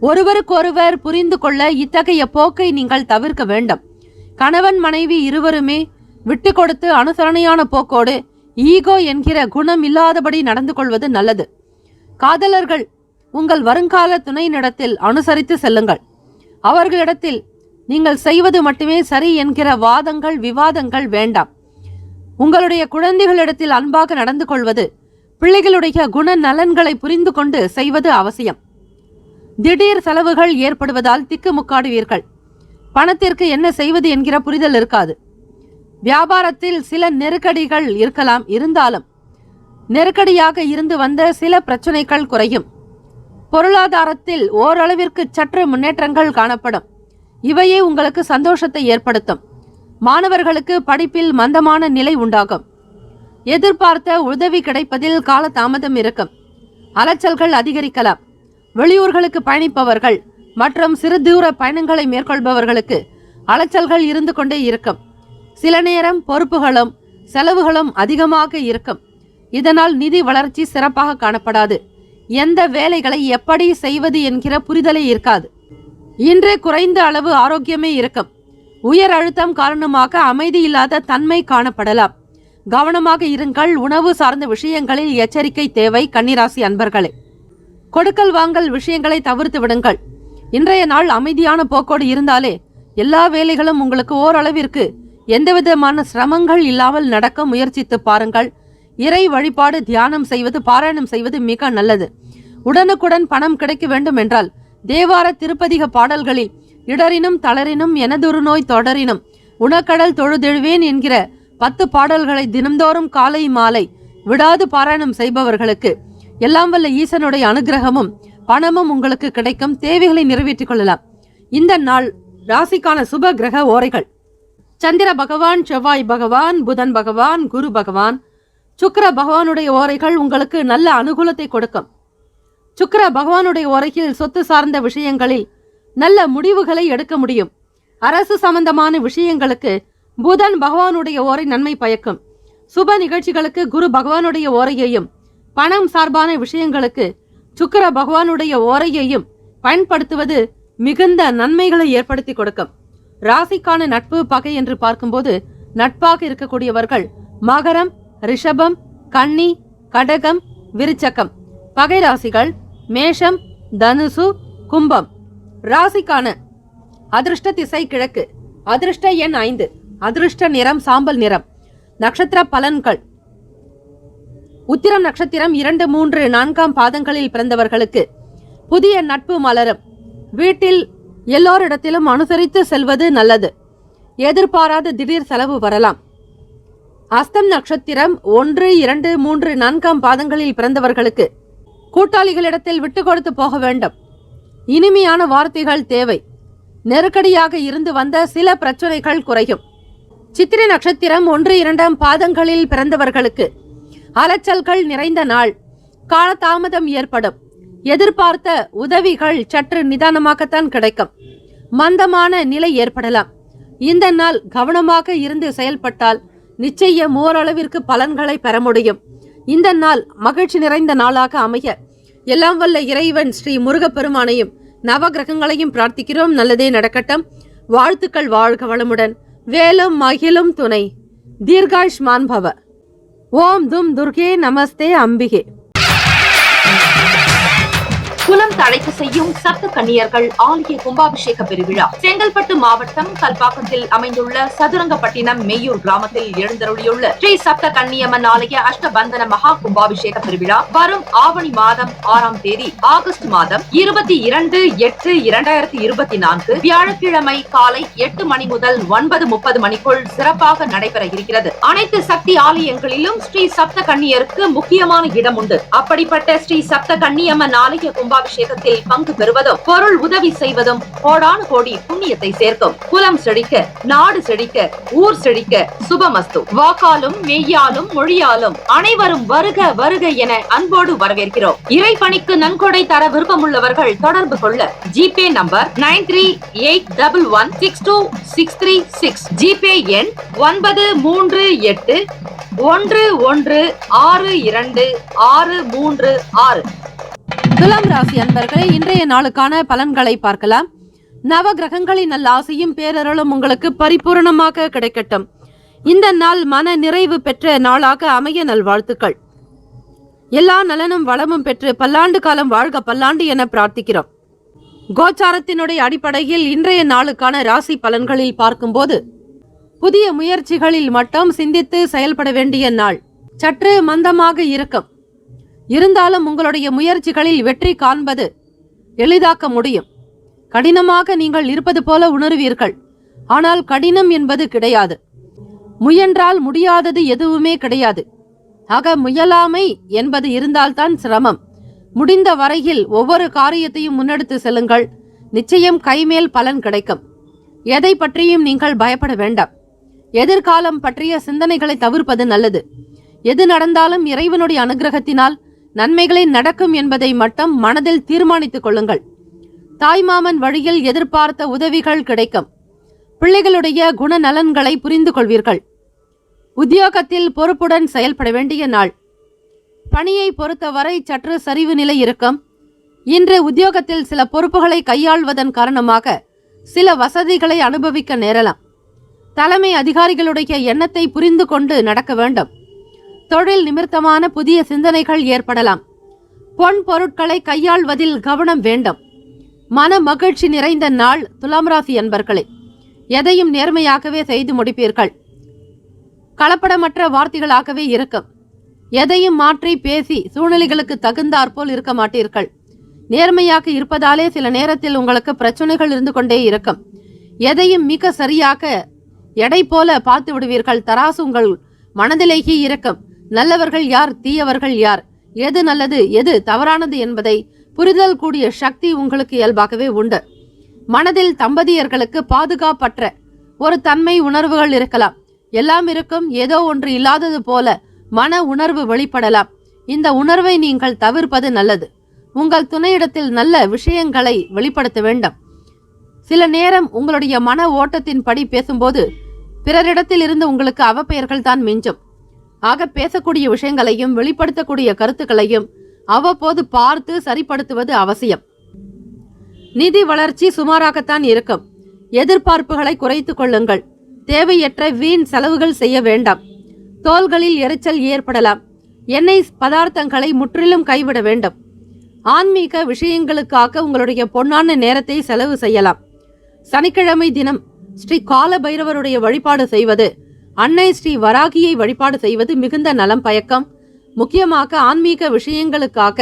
ஒருவருக்கொருவர் புரிந்து கொள்ள இத்தகைய போக்கை நீங்கள் தவிர்க்க வேண்டும். கணவன் மனைவி இருவருமே விட்டு கொடுத்து அனுசரணையான போக்கோடு ஈகோ என்கிற குணம் இல்லாதபடி நடந்து கொள்வது நல்லது. காதலர்கள் உங்கள் வருங்கால துணையினிடத்தில் அனுசரித்து செல்லுங்கள். அவர்களிடத்தில் நீங்கள் செய்வது மட்டுமே சரி என்கிற வாதங்கள் விவாதங்கள் வேண்டாம். உங்களுடைய குழந்தைகளிடத்தில் அன்பாக நடந்து கொள்வது, பிள்ளைகளுடைய குண நலன்களை புரிந்து கொண்டு செய்வது அவசியம். திடீர் செலவுகள் ஏற்படுவதால் திக்குமுக்காடுவீர்கள். பணத்திற்கு என்ன செய்வது என்கிற புரிதல் இருக்காது. வியாபாரத்தில் சில நெருக்கடிகள் இருக்கலாம். இருந்தாலும் நெருக்கடியாக இருந்து வந்த சில பிரச்சனைகள் குறையும். பொருளாதாரத்தில் ஓரளவிற்கு சற்று முன்னேற்றங்கள் காணப்படும். இவையே உங்களுக்கு சந்தோஷத்தை ஏற்படுத்தும். மாணவர்களுக்கு படிப்பில் மந்தமான நிலை உண்டாகும். எதிர்பார்த்த உதவி கிடைப்பதில் கால தாமதம் இருக்கும். அலைச்சல்கள் அதிகரிக்கலாம். வெளியூர்களுக்கு பயணிப்பவர்கள் மற்றும் சிறு தூர பயணங்களை மேற்கொள்பவர்களுக்கு அலைச்சல்கள் இருந்து கொண்டே இருக்கும். சில நேரம் பொறுப்புகளும் செலவுகளும் அதிகமாக இருக்கும். இதனால் நிதி வளர்ச்சி சிறப்பாக காணப்படாது. எந்த வேலைகளை எப்படி செய்வது என்கிற புரிதலே இருக்காது. இன்று குறைந்த அளவு ஆரோக்கியமே இருக்கும். உயர் அழுத்தம் காரணமாக அமைதி இல்லாத தன்மை காணப்படலாம். கவனமாக இருங்கள். உணவு சார்ந்த விஷயங்களில் எச்சரிக்கை தேவை கன்னிராசி அன்பர்களே. கொடுக்கல் வாங்கல் விஷயங்களை தவிர்த்து விடுங்கள். இன்றைய நாள் அமைதியான போக்கோடு இருந்தாலே எல்லா வேலைகளும் உங்களுக்கு ஓரளவிற்கு எந்தவிதமான சிரமங்கள் இல்லாமல் நடக்க முயற்சித்து பாருங்கள். இறை வழிபாடு, தியானம் செய்வது, பாராயணம் செய்வது மிக நல்லது. உடனுக்குடன் பணம் கிடைக்க வேண்டும் என்றால் தேவார திருப்பதிக பாடல்களில் இடரினும் தளரினும் எனதொரு நோய் தொடரினும் உணக்கடல் தொழுதெழுவேன் என்கிற 10 பாடல்களை தினம்தோறும் காலை மாலை விடாது பாராயணம் செய்பவர்களுக்கு எல்லாம் வல்ல ஈசனுடைய அனுகிரகமும் பணமும் உங்களுக்கு கிடைக்கும். தேவைகளை நிறைவேற்றிக் கொள்ளலாம். இந்த நாள் ராசிக்கான சுப கிரக ஓரைகள்: சந்திர பகவான், செவ்வாய் பகவான், புதன் பகவான், குரு பகவான். சுக்கிர பகவானுடைய ஓரைகள் உங்களுக்கு நல்ல அனுகூலத்தை கொடுக்கும். சுக்கிர பகவானுடைய ஓரையில் சொத்து சார்ந்த விஷயங்களில் நல்ல முடிவுகளை எடுக்க முடியும். அரசு சம்பந்தமான விஷயங்களுக்கு புதன் பகவானுடைய ஓரை நன்மை பயக்கும். சுப நிகழ்ச்சிகளுக்கு குரு பகவானுடைய ஓரையையும், பணம் சார்பான விஷயங்களுக்கு சுக்கிர பகவானுடைய ஓரையையும் பயன்படுத்துவது மிகுந்த நன்மைகளை ஏற்படுத்தி கொடுக்கும். ராசிக்கான நட்பு பகை என்று பார்க்கும்போது நட்பாக இருக்கக்கூடியவர்கள் மகரம், ரிஷபம், கன்னி, கடகம், விருச்சகம். பகை ராசிகள் மேஷம், தனுசு, கும்பம். ராசிக்கான அதிர்ஷ்ட திசை கிழக்கு. அதிர்ஷ்ட எண் 5. அதிர்ஷ்ட நிறம் சாம்பல் நிறம். நட்சத்திர பலன்கள்: உத்திரம் நட்சத்திரம் 2, 3, 4 பாதங்களில் பிறந்தவர்களுக்கு புதிய நட்பு மலரும். வீட்டில் எல்லோரிடத்திலும் அனுசரித்து செல்வது நல்லது. எதிர்பாராத திடீர் செலவு வரலாம். அஸ்தம் நட்சத்திரம் 1, 2, 3, 4 பாதங்களில் பிறந்தவர்களுக்கு கூட்டாளிகளிடத்தில் விட்டு கொடுத்து போக வேண்டும். இனிமையான வார்த்தைகள் தேவை. நெருக்கடியாக இருந்து வந்த சில பிரச்சனைகள் குறையும். சித்திரை நட்சத்திரம் 1, 2 பாதங்களில் பிறந்தவர்களுக்கு அலைச்சல்கள் நிறைந்த நாள். காலதாமதம் ஏற்படும். எதிர்பார்த்த உதவிகள் சற்று நிதானமாகத்தான் கிடைக்கும். மந்தமான நிலை ஏற்படலாம். இந்த நாள் கவனமாக இருந்து செயல்பட்டால் நிச்சயம் ஓரளவிற்கு பலன்களை பெற முடியும். இந்த நாள் மகிழ்ச்சி நிறைந்த நாளாக அமைய எல்லாம் வல்ல இறைவன் ஸ்ரீ முருகப்பெருமானையும் நவகிரகங்களையும் பிரார்த்திக்கிறோம். நல்லதே நடக்கட்டும். வாழ்த்துக்கள். வாழ்க வளமுடன். வேலும் மகிழும் துணை. தீர்காயுஷ்மான் பவ. ஓம் தும் துர்கே நமஸ்தே அம்பிகே. குலம் தழைக்க செய்யும் சப்த கன்னியர்கள் ஆலய கும்பாபிஷேக பெருவிழா செங்கல்பட்டு மாவட்டம் கல்பாக்கத்தில் அமைந்துள்ள சதுரங்கப்பட்டினம் மெய்யூர் கிராமத்தில் எழுந்தருளியுள்ள ஸ்ரீ சப்த கன்னியம்மன் ஆலய அஷ்டபந்தன மகா கும்பாபிஷேக பெருவிழா வரும் ஆவணி மாதம் 6ஆம் தேதி ஆகஸ்ட் மாதம் 22/8/2024 வியாழக்கிழமை காலை 8 மணி முதல் 9:30 மணிக்குள் சிறப்பாக நடைபெற இருக்கிறது. அனைத்து சக்தி ஆலயங்களிலும் ஸ்ரீ சப்த கன்னியருக்கு முக்கியமான இடம் உண்டு. அப்படிப்பட்ட ஸ்ரீ சப்த கன்னியம்மன் ஆலய கும்பாபிஷேகத்தில் பங்கு பெறுவதும் பொருள் உதவி செய்வதும் கோடானு கோடி புண்ணியத்தை சேர்க்கும். குலம் செழிக்க, நாடு செழிக்க, ஊர் செழிக்க சுபமஸ்து. வாக்காலும் மெய்யாலும் மொழியாலும் அனைவரும் வருக வருக என அன்போடு வரவேற்கிறோம். இறைப்பணிக்கு நன்கொடை தர விருப்பமுள்ளவர்கள் தொடர்பு கொள்ள ஜிபே நம்பர் 9381162636, ஜிபே எண் 93811626336. துலாம் ராசி அன்பர்களே, இன்றைய நாளுக்கான பலன்களை பார்க்கலாம். நவ கிரகங்களின் நல்ல ஆசையும் பேரருளும் உங்களுக்கு பரிபூரணமாக கிடைக்கட்டும். இந்த நாள் மன நிறைவு பெற்ற நாளாக அமைய நல்வாழ்த்துக்கள். எல்லா நலனும் வளமும் பெற்று பல்லாண்டு காலம் வாழ்க பல்லாண்டு என பிரார்த்திக்கிறோம். கோச்சாரத்தினுடைய அடிப்படையில் இன்றைய நாளுக்கான ராசி பலன்களில் பார்க்கும்போது புதிய முயற்சிகளில் மட்டும் சிந்தித்து செயல்பட வேண்டிய நாள். சற்று மந்தமாக இருக்கும். இருந்தாலும் உங்களுடைய முயற்சிகளில் வெற்றி காண்பது எளிதாக்க முடியும். கடினமாக நீங்கள் இருப்பது போல உணர்வீர்கள். ஆனால் கடினம் என்பது கிடையாது. முயன்றால் முடியாதது எதுவுமே கிடையாது. ஆக முயலாமை என்பது இருந்தால்தான் சிரமம். முடிந்த வரையில் ஒவ்வொரு காரியத்தையும் முன்னெடுத்து செல்லுங்கள். நிச்சயம் கைமேல் பலன் கிடைக்கும். எதை பற்றியும் நீங்கள் பயப்பட வேண்டாம். எதிர்காலம் பற்றிய சிந்தனைகளை தவிர்ப்பது நல்லது. எது நடந்தாலும் இறைவனுடைய அனுகிரகத்தினால் நன்மைகளை நடக்கும் என்பதை மட்டும் மனதில் தீர்மானித்துக் கொள்ளுங்கள். தாய்மாமன் வழியில் எதிர்பார்த்த உதவிகள் கிடைக்கும். பிள்ளைகளுடைய குணநலன்களை புரிந்து கொள்வீர்கள். உத்தியோகத்தில் பொறுப்புடன் செயல்பட வேண்டிய நாள். பணியை பொறுத்தவரை சற்று சரிவு நிலை இருக்கும். இன்று உத்தியோகத்தில் சில பொறுப்புகளை கையாள்வதன் காரணமாக சில வசதிகளை அனுபவிக்க நேரலாம். தலைமை அதிகாரிகளுடைய எண்ணத்தை புரிந்து கொண்டு நடக்க வேண்டும். தொழில் நிமித்தமான புதிய சிந்தனைகள் ஏற்படலாம். பொன் பொருட்களை கையாள்வதில் கவனம் வேண்டும். மன மகிழ்ச்சி நிறைந்த நாள் துலாம் ராசி அன்பர்களே. எதையும் நேர்மையாகவே செய்து முடிப்பீர்கள். கலப்படமற்ற வார்த்தைகளாகவே இருக்கும். எதையும் மாற்றி பேசி சூழ்நிலைகளுக்கு தகுந்தாற்போல் இருக்க மாட்டீர்கள். நேர்மையாக இருப்பதாலே சில நேரத்தில் உங்களுக்கு பிரச்சனைகள் இருந்து கொண்டே இருக்கும். எதையும் மிக சரியாக எடை போல பார்த்து விடுவீர்கள். தராசு உங்கள் மனதிலேயே இருக்கும். நல்லவர்கள் யார், தீயவர்கள் யார், எது நல்லது எது தவறானது என்பதை புரிதல் கூடிய சக்தி உங்களுக்கு இயல்பாகவே உண்டு. மனதில் தம்பதியர்களுக்கு பாதுகாப்பற்ற ஒரு தன்மை உணர்வுகள் இருக்கலாம். எல்லாம் இருக்கும், ஏதோ ஒன்று இல்லாதது போல மன உணர்வு வெளிப்படலாம். இந்த உணர்வை நீங்கள் தவிர்ப்பது நல்லது. உங்கள் துணையிடத்தில் நல்ல விஷயங்களை வெளிப்படுத்த வேண்டும். சில நேரம் உங்களுடைய மன ஓட்டத்தின் படி பேசும்போது பிறரிடத்தில் இருந்து உங்களுக்கு அவப்பெயர்கள் தான் மிஞ்சும். ஆக பேசக்கூடிய விஷயங்களையும் வெளிப்படுத்தக்கூடிய கருத்துக்களையும் அவ்வப்போது பார்த்து சரிப்படுத்துவது அவசியம். நிதி வளர்ச்சி சுமாராகத்தான் இருக்கும். எதிர்பார்ப்புகளை குறைத்துக் கொள்ளுங்கள். தேவையற்ற வீண் செலவுகள் செய்ய வேண்டாம். தோள்களில் எரிச்சல் ஏற்படலாம். எண்ணெய் பதார்த்தங்களை முற்றிலும் கைவிட வேண்டும். ஆன்மீக விஷயங்களுக்காக உங்களுடைய பொன்னான நேரத்தை செலவு செய்யலாம். சனிக்கிழமை தினம் ஸ்ரீ கால பைரவருடைய வழிபாடு செய்வது, அன்னை ஸ்ரீ வராகியை வழிபாடு செய்வது மிகுந்த நலம் பயக்கம். முக்கியமாக ஆன்மீக விஷயங்களுக்காக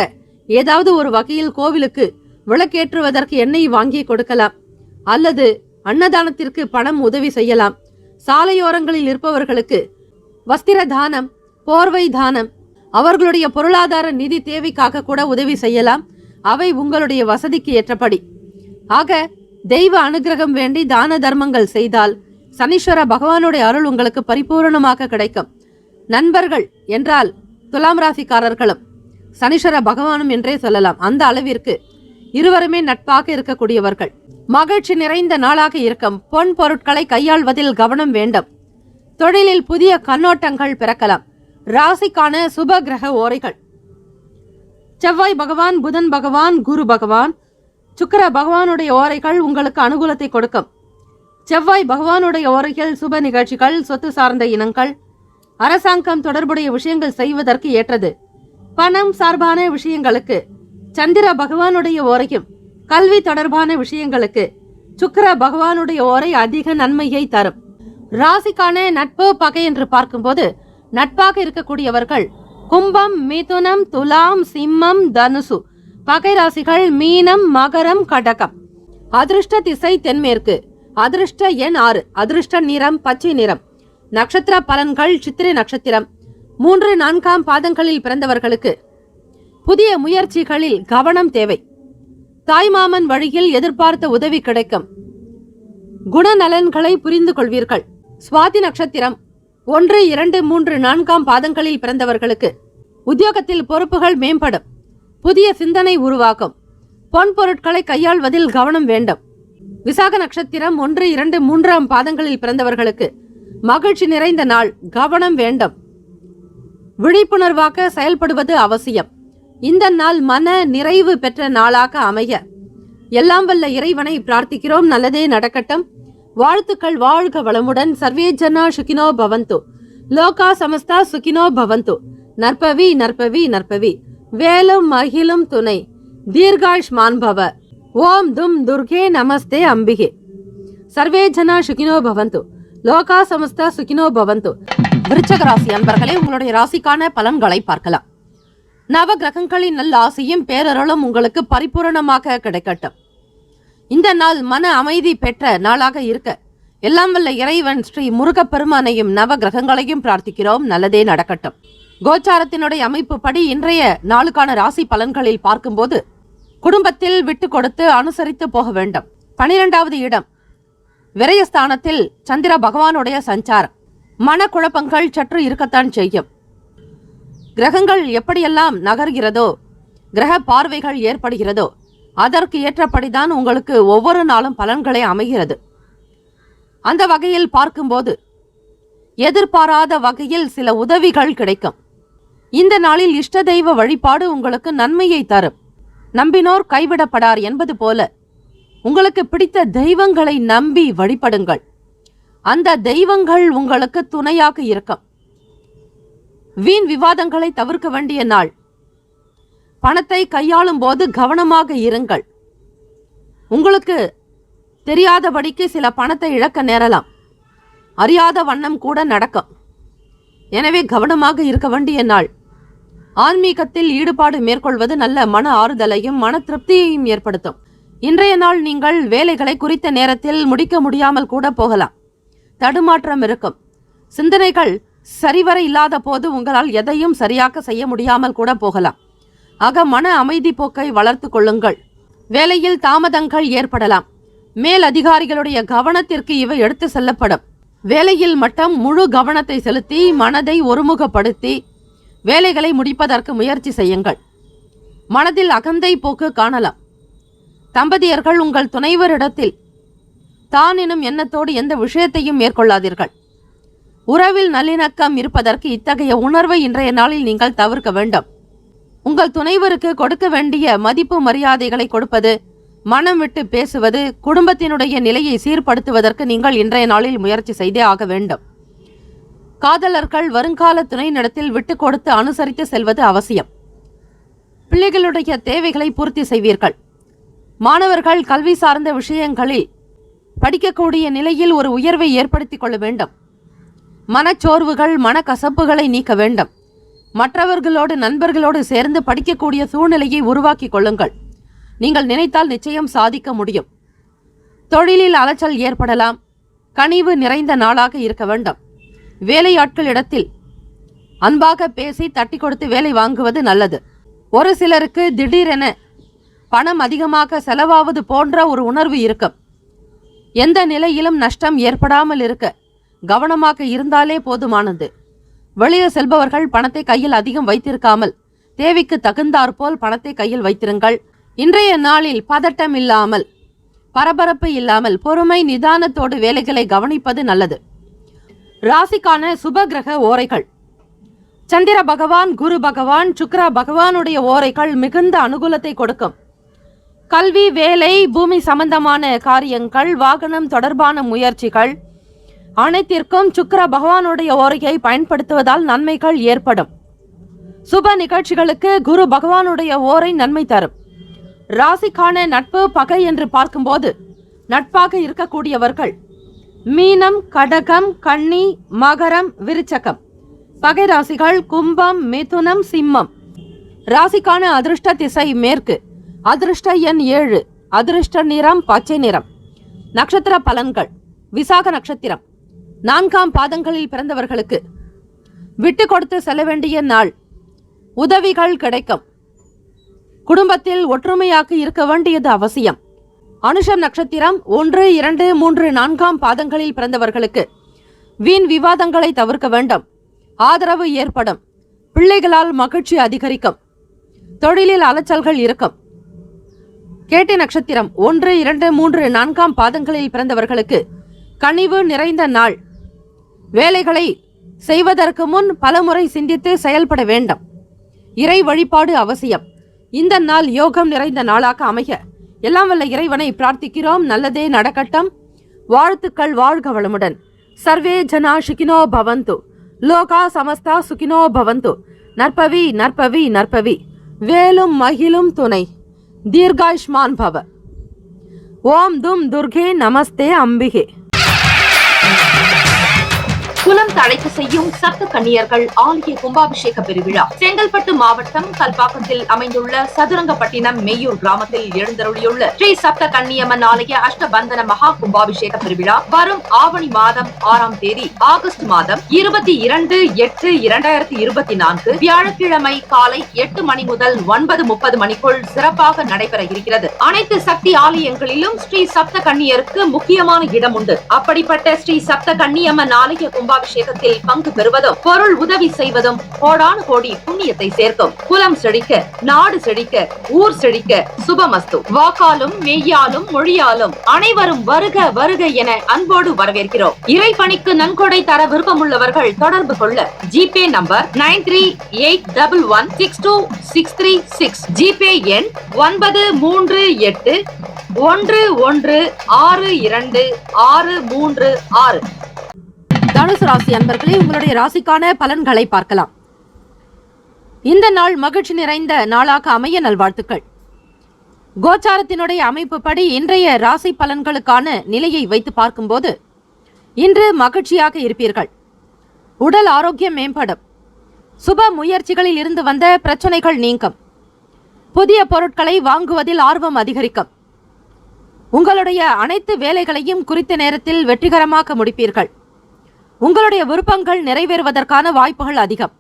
ஏதாவது ஒரு வகையில் கோவிலுக்கு விளக்கேற்றுவதற்கு எண்ணெய் வாங்கி கொடுக்கலாம், அல்லது அன்னதானத்திற்கு பணம் உதவி செய்யலாம். சாலையோரங்களில் இருப்பவர்களுக்கு வஸ்திர தானம், போர்வை தானம், அவர்களுடைய பொருளாதார நிதி தேவைக்காக கூட உதவி செய்யலாம். அவை உங்களுடைய வசதிக்கு ஏற்றபடி. ஆக தெய்வ அனுகிரகம் வேண்டி தான தர்மங்கள் செய்தால் சனீஸ்வர பகவானுடைய அருள் உங்களுக்கு பரிபூரணமாக கிடைக்கும். நண்பர்கள் என்றால் துலாம் ராசிக்காரர்களும் சனீஸ்வர பகவானும் என்றே சொல்லலாம். அந்த அளவிற்கு இருவருமே நட்பாக இருக்கக்கூடியவர்கள். மகிழ்ச்சி நிறைந்த நாளாக இருக்கும். பொன் பொருட்களை கையாள்வதில் கவனம் வேண்டும். தொழிலில் புதிய கண்ணோட்டங்கள் பிறக்கலாம். ராசிக்கான சுப கிரக ஓரைகள்: செவ்வாய் பகவான், புதன் பகவான், குரு பகவான், சுக்கிர பகவானுடைய ஓரைகள் உங்களுக்கு அனுகூலத்தை கொடுக்கும். செவ்வாய் பகவானுடைய ஓரைகள் சுப நிகழ்ச்சிகள், சொத்து சார்ந்த இனங்கள், அரசாங்கம் தொடர்புடைய விஷயங்கள் செய்வதற்கு ஏற்றது. பணம் சார்பான விஷயங்களுக்கு சந்திர பகவானுடைய ஓரையும், கல்வி தொடர்பான விஷயங்களுக்கு சுக்கிர பகவானுடைய ஓரை அதிக நன்மையை தரும். ராசிக்கான நட்பு பகை என்று பார்க்கும்போது நட்பாக இருக்கக்கூடியவர்கள் கும்பம், மிதுனம், துலாம், சிம்மம், தனுசு. பகை ராசிகள் மீனம், மகரம், கடகம். அதிர்ஷ்ட திசை தென்மேற்கு. அதிர்ஷ்ட எண் 6. அதிர்ஷ்ட நிறம் பச்சை நிறம். நட்சத்திர பலன்கள்: சித்திரை நட்சத்திரம் 3, 4 பாதங்களில் பிறந்தவர்களுக்கு புதிய முயற்சிகளில் கவனம் தேவை. தாய்மாமன் வழியில் எதிர்பார்த்த உதவி கிடைக்கும். குணநலன்களை புரிந்து கொள்வீர்கள். சுவாதி நட்சத்திரம் 1, 2, 3, 4 பாதங்களில் பிறந்தவர்களுக்கு உத்தியோகத்தில் பொறுப்புகள் மேம்படும். புதிய சிந்தனை உருவாகும். பொன் பொருட்களை கையாள்வதில் கவனம் வேண்டும். விசாக நட்சத்திரம் 1, 2, 3 பாதங்களில் பிறந்தவர்களுக்கு மகிழ்ச்சி நிறைந்த நாள். கவனம் வேண்டும். விழிப்புணர்வாக செயல்படுவது அவசியம். இந்த நாள் மன நிறைவு பெற்ற நாளாக அமைய எல்லாம் வல்ல இறைவனை பிரார்த்திக்கிறோம். நல்லதே நடக்கட்டும். வாழ்த்துக்கள். வாழ்க வளமுடன். சர்வே ஜனா சுகினோ பவந்து. லோகா சமஸ்தா சுகினோ பவந்து. நற்பவி நற்பவி நற்பவி. வேலும் மகிழும் துணை. தீர்காயுஷ்மான் பவ. ஓம் தும் துர்கே நமஸ்தே அம்பிகே. சர்வே ஜனா சுகினோ பவந்து. லோகா சமஸ்தா சுகினோ பவந்து. விருச்சக ராசி அன்பர்களே, உங்களுடைய ராசிக்கான பலன்களை பார்க்கலாம். நவ கிரகங்களின் நல்ல ஆசையும் பேரருளும் உங்களுக்கு பரிபூரணமாக கிடைக்கட்டும். இந்த நாள் மன அமைதி பெற்ற நாளாக இருக்க எல்லாம் வல்ல இறைவன் ஸ்ரீ முருகப்பெருமானையும் நவ கிரகங்களையும் பிரார்த்திக்கிறோம். நல்லதே நடக்கட்டும். கோச்சாரத்தினுடைய அமைப்பு படி இன்றைய நாளுக்கான ராசி பலன்களில் பார்க்கும்போது குடும்பத்தில் விட்டு கொடுத்து அனுசரித்து போக வேண்டும். 12வது இடம் விரயஸ்தானத்தில் சந்திர பகவானுடைய சஞ்சாரம். மனக்குழப்பங்கள் சற்று இருக்கத்தான் செய்யும். கிரகங்கள் எப்படியெல்லாம் நகர்கிறதோ, கிரக பார்வைகள் ஏற்படுகிறதோ அதற்கு ஏற்றபடிதான் உங்களுக்கு ஒவ்வொரு நாளும் பலன்களே அமைகிறது. அந்த வகையில் பார்க்கும்போது எதிர்பாராத வகையில் சில உதவிகள் கிடைக்கும். இந்த நாளில் இஷ்ட தெய்வ வழிபாடு உங்களுக்கு நன்மையை தரும். நம்பினோர் கைவிடப்படார் என்பது போல உங்களுக்கு பிடித்த தெய்வங்களை நம்பி வழிபடுங்கள். அந்த தெய்வங்கள் உங்களுக்கு துணையாக இருக்கும். வீண் விவாதங்களை தவிர்க்க வேண்டிய நாள். பணத்தை கையாளும் போது கவனமாக இருங்கள். உங்களுக்கு தெரியாதபடிக்கு சில பணத்தை இழக்க நேரலாம். அறியாத வண்ணம் கூட நடக்கும். எனவே கவனமாக இருக்க வேண்டிய நாள். ஆன்மீகத்தில் ஈடுபாடு மேற்கொள்வது நல்ல மன ஆறுதலையும் மன திருப்தியையும் ஏற்படுத்தும். இன்றைய நாள் நீங்கள் வேலைகளை குறித்த நேரத்தில் முடிக்க முடியாமல் கூட போகலாம். தடுமாற்றம் இருக்கும். சிந்தனைகள் சரிவர இல்லாத போது உங்களால் எதையும் சரியாக செய்ய முடியாமல் கூட போகலாம். ஆக மன அமைதி போக்கை வளர்த்து கொள்ளுங்கள். வேலையில் தாமதங்கள் ஏற்படலாம். மேல் அதிகாரிகளுடைய கவனத்திற்கு இவை எடுத்து செல்லப்படும். வேலையில் மட்டும் முழு கவனத்தை செலுத்தி மனதை ஒருமுகப்படுத்தி வேலைகளை முடிப்பதற்கு முயற்சி செய்யுங்கள். மனதில் அகந்தை போக்கு காணலாம். தம்பதியர்கள் உங்கள் துணைவரிடத்தில் தான் எனும் எண்ணத்தோடு எந்த விஷயத்தையும் மேற்கொள்ளாதீர்கள். உறவில் நல்லிணக்கம் இருப்பதற்கு இத்தகைய உணர்வை இன்றைய நாளில் நீங்கள் தவிர்க்க வேண்டும். உங்கள் துணைவருக்கு கொடுக்க வேண்டிய மதிப்பு மரியாதைகளை கொடுப்பது, மனம் விட்டு பேசுவது, குடும்பத்தினுடைய நிலையை சீர்படுத்துவதற்கு நீங்கள் இன்றைய நாளில் முயற்சி செய்தே ஆக வேண்டும். காதலர்கள் வருங்கால துணையினிடத்தில் விட்டு கொடுத்து அனுசரித்து செல்வது அவசியம். பிள்ளைகளுடைய தேவைகளை பூர்த்தி செய்வீர்கள். மாணவர்கள் கல்வி சார்ந்த விஷயங்களில் படிக்கக்கூடிய நிலையில் ஒரு உயர்வை ஏற்படுத்திக் கொள்ள வேண்டும். மனச்சோர்வுகள், மனக்கசப்புகளை நீக்க வேண்டும். மற்றவர்களோடு நண்பர்களோடு சேர்ந்து படிக்கக்கூடிய சூழ்நிலையை உருவாக்கி கொள்ளுங்கள். நீங்கள் நினைத்தால் நிச்சயம் சாதிக்க முடியும். தொழிலில் அலைச்சல் ஏற்படலாம். கனிவு நிறைந்த நாளாக இருக்க வேண்டும். வேலையாட்களிடத்தில் அன்பாக பேசி தட்டி கொடுத்து வேலை வாங்குவது நல்லது. ஒரு சிலருக்கு திடீரென பணம் அதிகமாக செலவாவது போன்ற ஒரு உணர்வு இருக்கும். எந்த நிலையிலும் நஷ்டம் ஏற்படாமல் இருக்க கவனமாக இருந்தாலே போதுமானது. வெளியே செல்பவர்கள் பணத்தை கையில் அதிகம் வைத்திருக்காமல் தேவைக்கு தகுந்தாற்போல் பணத்தை கையில் வைத்திருங்கள். இன்றைய நாளில் பதட்டம் இல்லாமல், பரபரப்பு இல்லாமல், பொறுமை நிதானத்தோடு வேலைகளை கவனிப்பது நல்லது. ராசிக்கான சுப கிரக ஓரைகள். சந்திர பகவான், குரு பகவான், சுக்கிர பகவானுடைய ஓரைகள் மிகுந்த அனுகூலத்தை கொடுக்கும். கல்வி, வேலை, பூமி சம்பந்தமான காரியங்கள், வாகனம் தொடர்பான முயற்சிகள் அனைத்திற்கும் சுக்கிர பகவானுடைய ஓரையை பயன்படுத்துவதால் நன்மைகள் ஏற்படும். சுப நிகழ்ச்சிகளுக்கு குரு பகவானுடைய ஓரை நன்மை தரும். ராசிக்கான நட்பு, பகை என்று பார்க்கும்போது நட்பாக இருக்கக்கூடியவர்கள் மீனம், கடகம், கன்னி, மகரம், விருச்சகம். பகை ராசிகள் கும்பம், மிதுனம், சிம்மம். ராசிக்கான அதிர்ஷ்ட திசை மேற்கு. அதிர்ஷ்ட எண் 7. அதிர்ஷ்ட நிறம் பச்சை நிறம். நட்சத்திர பலன்கள். விசாக நட்சத்திரம் 4ஆம் பாதங்களில் பிறந்தவர்களுக்கு விட்டு கொடுத்து செல்ல வேண்டிய நாள். உதவிகள் கிடைக்கும். குடும்பத்தில் ஒற்றுமையாக இருக்க வேண்டியது அவசியம். அனுஷம் நட்சத்திரம் 1, 2, 3, 4ஆம் பாதங்களில் பிறந்தவர்களுக்கு வீண் விவாதங்களை தவிர்க்க வேண்டும். ஆதரவு ஏற்படும். பிள்ளைகளால் மகிழ்ச்சி அதிகரிக்கும். தொழிலில் அலைச்சல்கள் இருக்கும். கேட்டை நட்சத்திரம் 1, 2, 3, 4ஆம் பாதங்களில் பிறந்தவர்களுக்கு கனிவு நிறைந்த நாள். வேலைகளை செய்வதற்கு முன் பலமுறை சிந்தித்து செயல்பட வேண்டும். இறை வழிபாடு அவசியம். இந்த நாள் யோகம் நிறைந்த நாளாக அமைய எல்லாம் வல்ல இறைவனை பிரார்த்திக்கிறோம். நல்லதே நடக்கட்டும். வாழ்த்துக்கள். வாழ்க வளமுடன். சர்வே ஜனா சுகினோ பவந்து. லோகா சமஸ்தா சுகினோ பவந்து. நற்பவி நற்பவி நற்பவி. வேலும் மகிழும் துணை. தீர்காயுஷ்மான் பவ. ஓம் தும் துர்கே நமஸ்தே அம்பிகே. குலம் தழைக்க செய்யும் சப்த கன்னியர்கள் ஆலய கும்பாபிஷேக பெருவிழா செங்கல்பட்டு மாவட்டம் கல்பாக்கத்தில் அமைந்துள்ள சதுரங்கப்பட்டினம் மெய்யூர் கிராமத்தில் எழுந்தருளியுள்ள ஸ்ரீ சப்த கன்னியம்மன் ஆலய அஷ்டபந்தன மகா கும்பாபிஷேக பெருவிழா வரும் ஆவணி மாதம் 6ஆம் தேதி ஆகஸ்ட் மாதம் 22/8/2024 வியாழக்கிழமை காலை 8 மணி முதல் 9:30 மணிக்குள் சிறப்பாக நடைபெற இருக்கிறது. அனைத்து சக்தி ஆலயங்களிலும் ஸ்ரீ சப்த கன்னியருக்கு முக்கியமான இடம் உண்டு. அப்படிப்பட்ட ஸ்ரீ சப்த கன்னியம்மன் ஆலய கும்பாபிஷேகத்தில் பங்கு பெறுவதும் பொருள் உதவி செய்வதும் கோடானு கோடி புண்ணியத்தை சேர்க்கும். குலம் செழிக்க, நாடு செழிக்க, ஊர் செழிக்க. சுபமஸ்து. வாக்காலும் மெய்யாலும் மொழியாலும் அனைவரும் வருக வருக என அன்போடு வரவேற்கிறோம். இறைப்பணிக்கு நன்கொடை தர விருப்பமுள்ளவர்கள் தொடர்பு கொள்ள ஜிபே நம்பர் 9381162636. ஜிபே எண் 93811626336. தனுசு ராசி அன்பர்களே, உங்களுடைய ராசிக்கான பலன்களை பார்க்கலாம். இந்த நாள் மகிழ்ச்சி நிறைந்த நாளாக அமைய நல்வாழ்த்துக்கள். கோச்சாரத்தினுடைய அமைப்புப்படி இன்றைய ராசி பலன்களுக்கான நிலையை வைத்து பார்க்கும்போது இன்று மகிழ்ச்சியாக இருப்பீர்கள். உடல் ஆரோக்கியம் மேம்படும். சுப முயற்சிகளில் இருந்து வந்த பிரச்சனைகள் நீங்கும். புதிய பொருட்களை வாங்குவதில் ஆர்வம் அதிகரிக்கும். உங்களுடைய அனைத்து வேலைகளையும் குறித்த நேரத்தில் வெற்றிகரமாக முடிப்பீர்கள். உங்களுடைய விருப்பங்கள் நிறைவேறுவதற்கான வாய்ப்புகள் அதிகம்.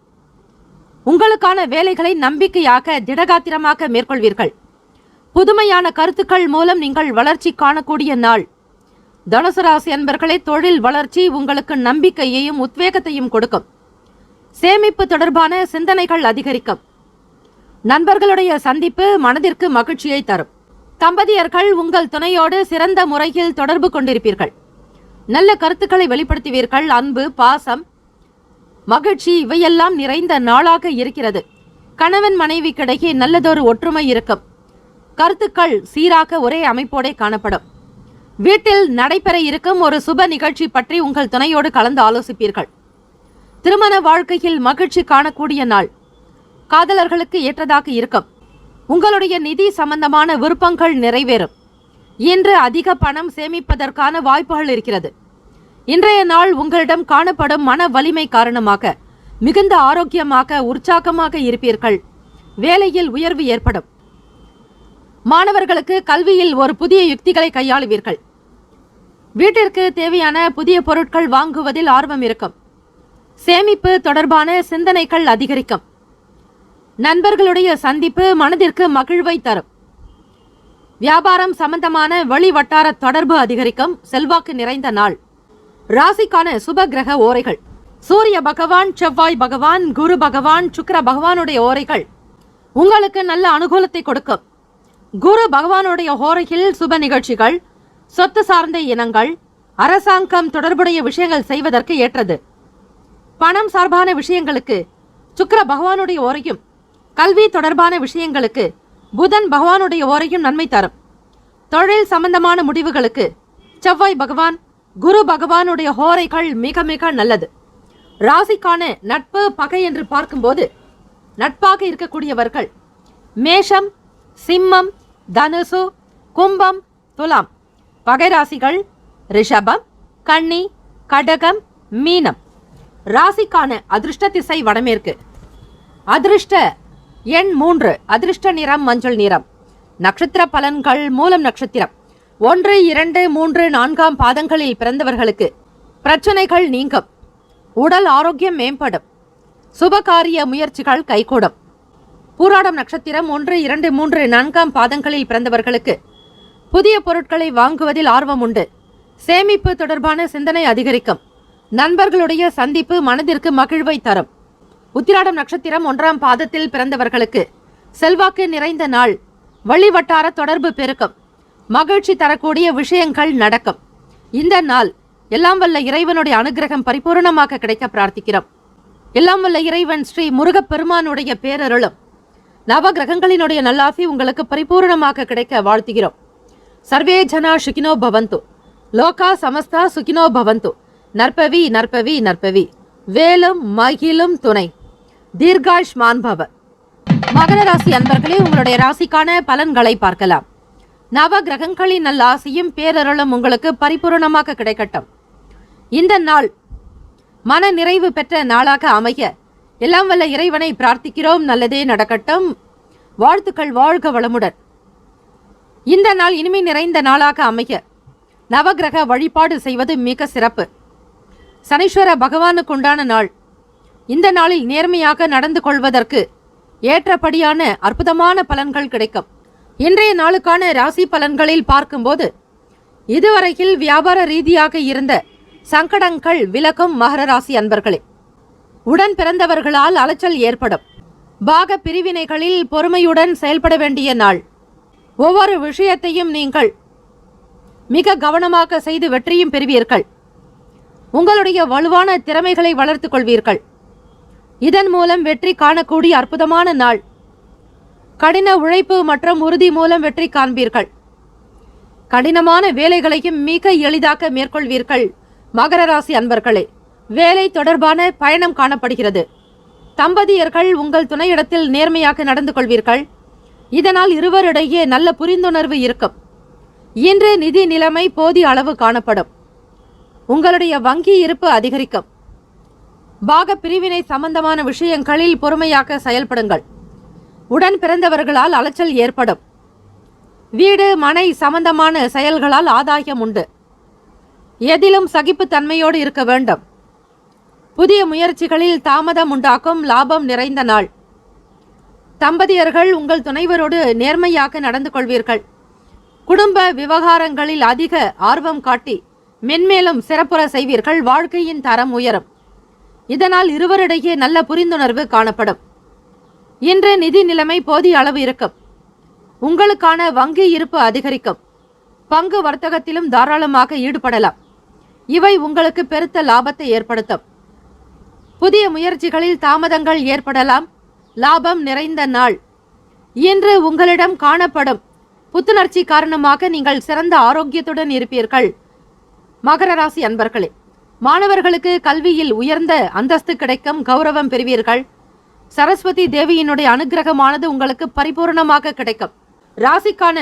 உங்களுக்கான வேலைகளை நம்பிக்கையாக திடகாத்திரமாக மேற்கொள்வீர்கள். புதுமையான கருத்துக்கள் மூலம் நீங்கள் வளர்ச்சி காணக்கூடிய நாள். தனுசு ராசி அன்பர்களே, தொழில் வளர்ச்சி உங்களுக்கு நம்பிக்கையையும் உத்வேகத்தையும் கொடுக்கும். சேமிப்பு தொடர்பான சிந்தனைகள் அதிகரிக்கும். நண்பர்களுடைய சந்திப்பு மனதிற்கு மகிழ்ச்சியை தரும். தம்பதியர்கள் உங்கள் துணையோடு சிறந்த முறையில் தொடர்பு கொண்டிருப்பீர்கள். நல்ல கருத்துக்களை வெளிப்படுத்துவீர்கள். அன்பு, பாசம், மகிழ்ச்சி இவையெல்லாம் நிறைந்த நாளாக இருக்கிறது. கணவன் மனைவிக்கிடையே நல்லதொரு ஒற்றுமை இருக்கும். கருத்துக்கள் சீராக ஒரே அமைப்போடே காணப்படும். வீட்டில் நடைபெற இருக்கும் ஒரு சுப நிகழ்ச்சி பற்றி உங்கள் துணையோடு கலந்து ஆலோசிப்பீர்கள். திருமண வாழ்க்கையில் மகிழ்ச்சி காணக்கூடிய நாள். காதலர்களுக்கு ஏற்றதாக இருக்கும். உங்களுடைய நிதி சம்பந்தமான விருப்பங்கள் நிறைவேறும். இன்று அதிக பணம் சேமிப்பதற்கான வாய்ப்புகள் இருக்கிறது. இன்றைய நாள் உங்களிடம் காணப்படும் மன வலிமை காரணமாக மிகுந்த ஆரோக்கியமாக உற்சாகமாக இருப்பீர்கள். வேலையில் உயர்வு ஏற்படும். மாணவர்களுக்கு கல்வியில் ஒரு புதிய யுக்திகளை கையாளுவீர்கள். வீட்டிற்கு தேவையான புதிய பொருட்கள் வாங்குவதில் ஆர்வம் இருக்கும். சேமிப்பு தொடர்பான சிந்தனைகள் அதிகரிக்கும். நண்பர்களுடைய சந்திப்பு மனதிற்கு மகிழ்வை தரும். வியாபாரம் சம்பந்தமான வெளி வட்டார தொடர்பு அதிகரிக்கும். செல்வாக்கு நிறைந்த நாள். ராசிக்கான சுப கிரக ஓரைகள். சூரிய பகவான், செவ்வாய் பகவான், குரு பகவான், சுக்கிர பகவானுடைய ஓரைகள் உங்களுக்கு நல்ல அனுகூலத்தை கொடுக்கும். குரு பகவானுடைய ஓரையில் சுப நிகழ்ச்சிகள், சொத்து சார்ந்த இனங்கள், அரசாங்கம் தொடர்புடைய விஷயங்கள் செய்வதற்கு ஏற்றது. பணம் சார்பான விஷயங்களுக்கு சுக்கிர பகவானுடைய ஓரையும், கல்வி தொடர்பான விஷயங்களுக்கு புதன் பகவானுடைய ஓரையும் நன்மை தரும். தொழில் சம்பந்தமான முடிவுகளுக்கு செவ்வாய் பகவான், குரு பகவானுடைய ஓரைகள் மிக மிக நல்லது. ராசிக்கான நட்பு பகை என்று பார்க்கும்போது நட்பாக இருக்கக்கூடியவர்கள் மேஷம், சிம்மம், தனுசு, கும்பம், துலாம். பகை ராசிகள் ரிஷபம், கன்னி, கடகம், மீனம். ராசிக்கான அதிர்ஷ்ட திசை வடமேற்கு. அதிர்ஷ்ட எண் 3. அதிர்ஷ்ட நிறம் மஞ்சள் நிறம். நட்சத்திர பலன்கள். மூலம் நட்சத்திரம் 1, 2, 3, 4 பாதங்களில் பிறந்தவர்களுக்கு பிரச்சனைகள் நீங்கும். உடல் ஆரோக்கியம் மேம்படும். சுபகாரிய முயற்சிகள் கைகூடும். பூராடம் நட்சத்திரம் 1, 2, 3, 4 பாதங்களில் பிறந்தவர்களுக்கு புதிய பொருட்களை வாங்குவதில் ஆர்வம் உண்டு. சேமிப்பு தொடர்பான சிந்தனை அதிகரிக்கும். நண்பர்களுடைய சந்திப்பு மனதிற்கு மகிழ்வை தரும். உத்திராடம் நட்சத்திரம் 1ஆம் பாதத்தில் பிறந்தவர்களுக்கு செல்வாக்கு நிறைந்த நாள். வழிவட்டார தொடர்பு பெருக்கும். மகிழ்ச்சி தரக்கூடிய விஷயங்கள் நடக்கும். இந்த நாள் எல்லாம் வல்ல இறைவனுடைய அனுகிரகம் பரிபூர்ணமாக கிடைக்க பிரார்த்திக்கிறோம். எல்லாம் வல்ல இறைவன் ஸ்ரீ முருகப்பெருமானுடைய பேரருளும் நவ கிரகங்களினுடைய நல்லாசி உங்களுக்கு பரிபூர்ணமாக கிடைக்க வாழ்த்துகிறோம். சர்வே ஜனா சுகினோ பவந்து. லோகா சமஸ்தா சுகினோ பவந்து. நற்பவி நற்பவி நற்பவி. வேலும் மகிழும் துணை. தீர்காயுஷ்மான் பவ. மகர ராசி அன்பர்களே, உங்களுடைய ராசிக்கான பலன்களை பார்க்கலாம். நவ கிரகங்களின் நல்ல ஆசையும் பேரருளும் உங்களுக்கு பரிபூர்ணமாக கிடைக்கட்டும். இந்த நாள் மன நிறைவு பெற்ற நாளாக அமைய எல்லாம் வல்ல இறைவனை பிரார்த்திக்கிறோம். நல்லதே நடக்கட்டும். வாழ்த்துக்கள். வாழ்க வளமுடன். இந்த நாள் இனிமை நிறைந்த நாளாக அமைய நவகிரக வழிபாடு செய்வது மிக சிறப்பு. சனீஸ்வர பகவானுக்கு உண்டான நாள். இந்த நாளில் நேர்மையாக நடந்து கொள்வதற்கு ஏற்றபடியான அற்புதமான பலன்கள் கிடைக்கும். இன்றைய நாளுக்கான ராசி பலன்களில் பார்க்கும்போது இதுவரையில் வியாபார ரீதியாக இருந்த சங்கடங்கள் விலகும். மகர ராசி அன்பர்களே, உடன் பிறந்தவர்களால் அலைச்சல் ஏற்படும். பாக பிரிவினைகளில் பொறுமையுடன் செயல்பட வேண்டிய நாள். ஒவ்வொரு விஷயத்தையும் நீங்கள் மிக கவனமாக செய்து வெற்றியும் பெறுவீர்கள். உங்களுடைய வலுவான திறமைகளை வளர்த்துக் கொள்வீர்கள். இதன் மூலம் வெற்றி காணக்கூடிய அற்புதமான நாள். கடின உழைப்பு மற்றும் உறுதி மூலம் வெற்றி காண்பீர்கள். கடினமான வேலைகளையும் மிக எளிதாக மேற்கொள்வீர்கள். மகர ராசி அன்பர்களே, வேலை தொடர்பான பயணம் காணப்படுகிறது. தம்பதியர்கள் உங்கள் துணையிடத்தில் நேர்மையாக நடந்து கொள்வீர்கள். இதனால் இருவரிடையே நல்ல புரிந்துணர்வு இருக்கும். இன்று நிதி நிலைமை போதிய அளவு காணப்படும். உங்களுடைய வங்கி இருப்பு அதிகரிக்கும். பாக பிரிவினை சம்பந்தமான விஷயங்களில் பொறுமையாக செயல்படுங்கள். உடன் பிறந்தவர்களால் அலைச்சல் ஏற்படும். வீடு மனை சம்பந்தமான செயல்களால் ஆதாயம் உண்டு. எதிலும் சகிப்புத்தன்மையோடு இருக்க வேண்டும். புதிய முயற்சிகளில் தாமதம் உண்டாக்கும். லாபம் நிறைந்த நாள். தம்பதியர்கள் உங்கள் துணைவரோடு நேர்மையாக நடந்து கொள்வீர்கள். குடும்ப விவகாரங்களில் அதிக ஆர்வம் காட்டி மென்மேலும் சிறப்புற செய்வீர்கள். வாழ்க்கையின் தரம் உயரும். இதனால் இருவரிடையே நல்ல புரிந்துணர்வு காணப்படும். இன்று நிதி நிலைமை போதிய அளவு இருக்கும். உங்களுக்கான வங்கி இருப்பு அதிகரிக்கும். பங்கு வர்த்தகத்திலும் தாராளமாக ஈடுபடலாம். இவை உங்களுக்கு பெருத்த லாபத்தை ஏற்படுத்தும். புதிய முயற்சிகளில் தாமதங்கள் ஏற்படலாம். லாபம் நிறைந்த நாள். இன்று உங்களிடம் காணப்படும் புத்துணர்ச்சி காரணமாக நீங்கள் சிறந்த ஆரோக்கியத்துடன் இருப்பீர்கள். மகர ராசி அன்பர்களே, மாணவர்களுக்கு கல்வியில் உயர்ந்த அந்தஸ்து கிடைக்கும். கௌரவம் பெறுவீர்கள். சரஸ்வதி தேவியினுடைய அனுகிரகமானது உங்களுக்கு பரிபூர்ணமாக கிடைக்கும். ராசிக்கான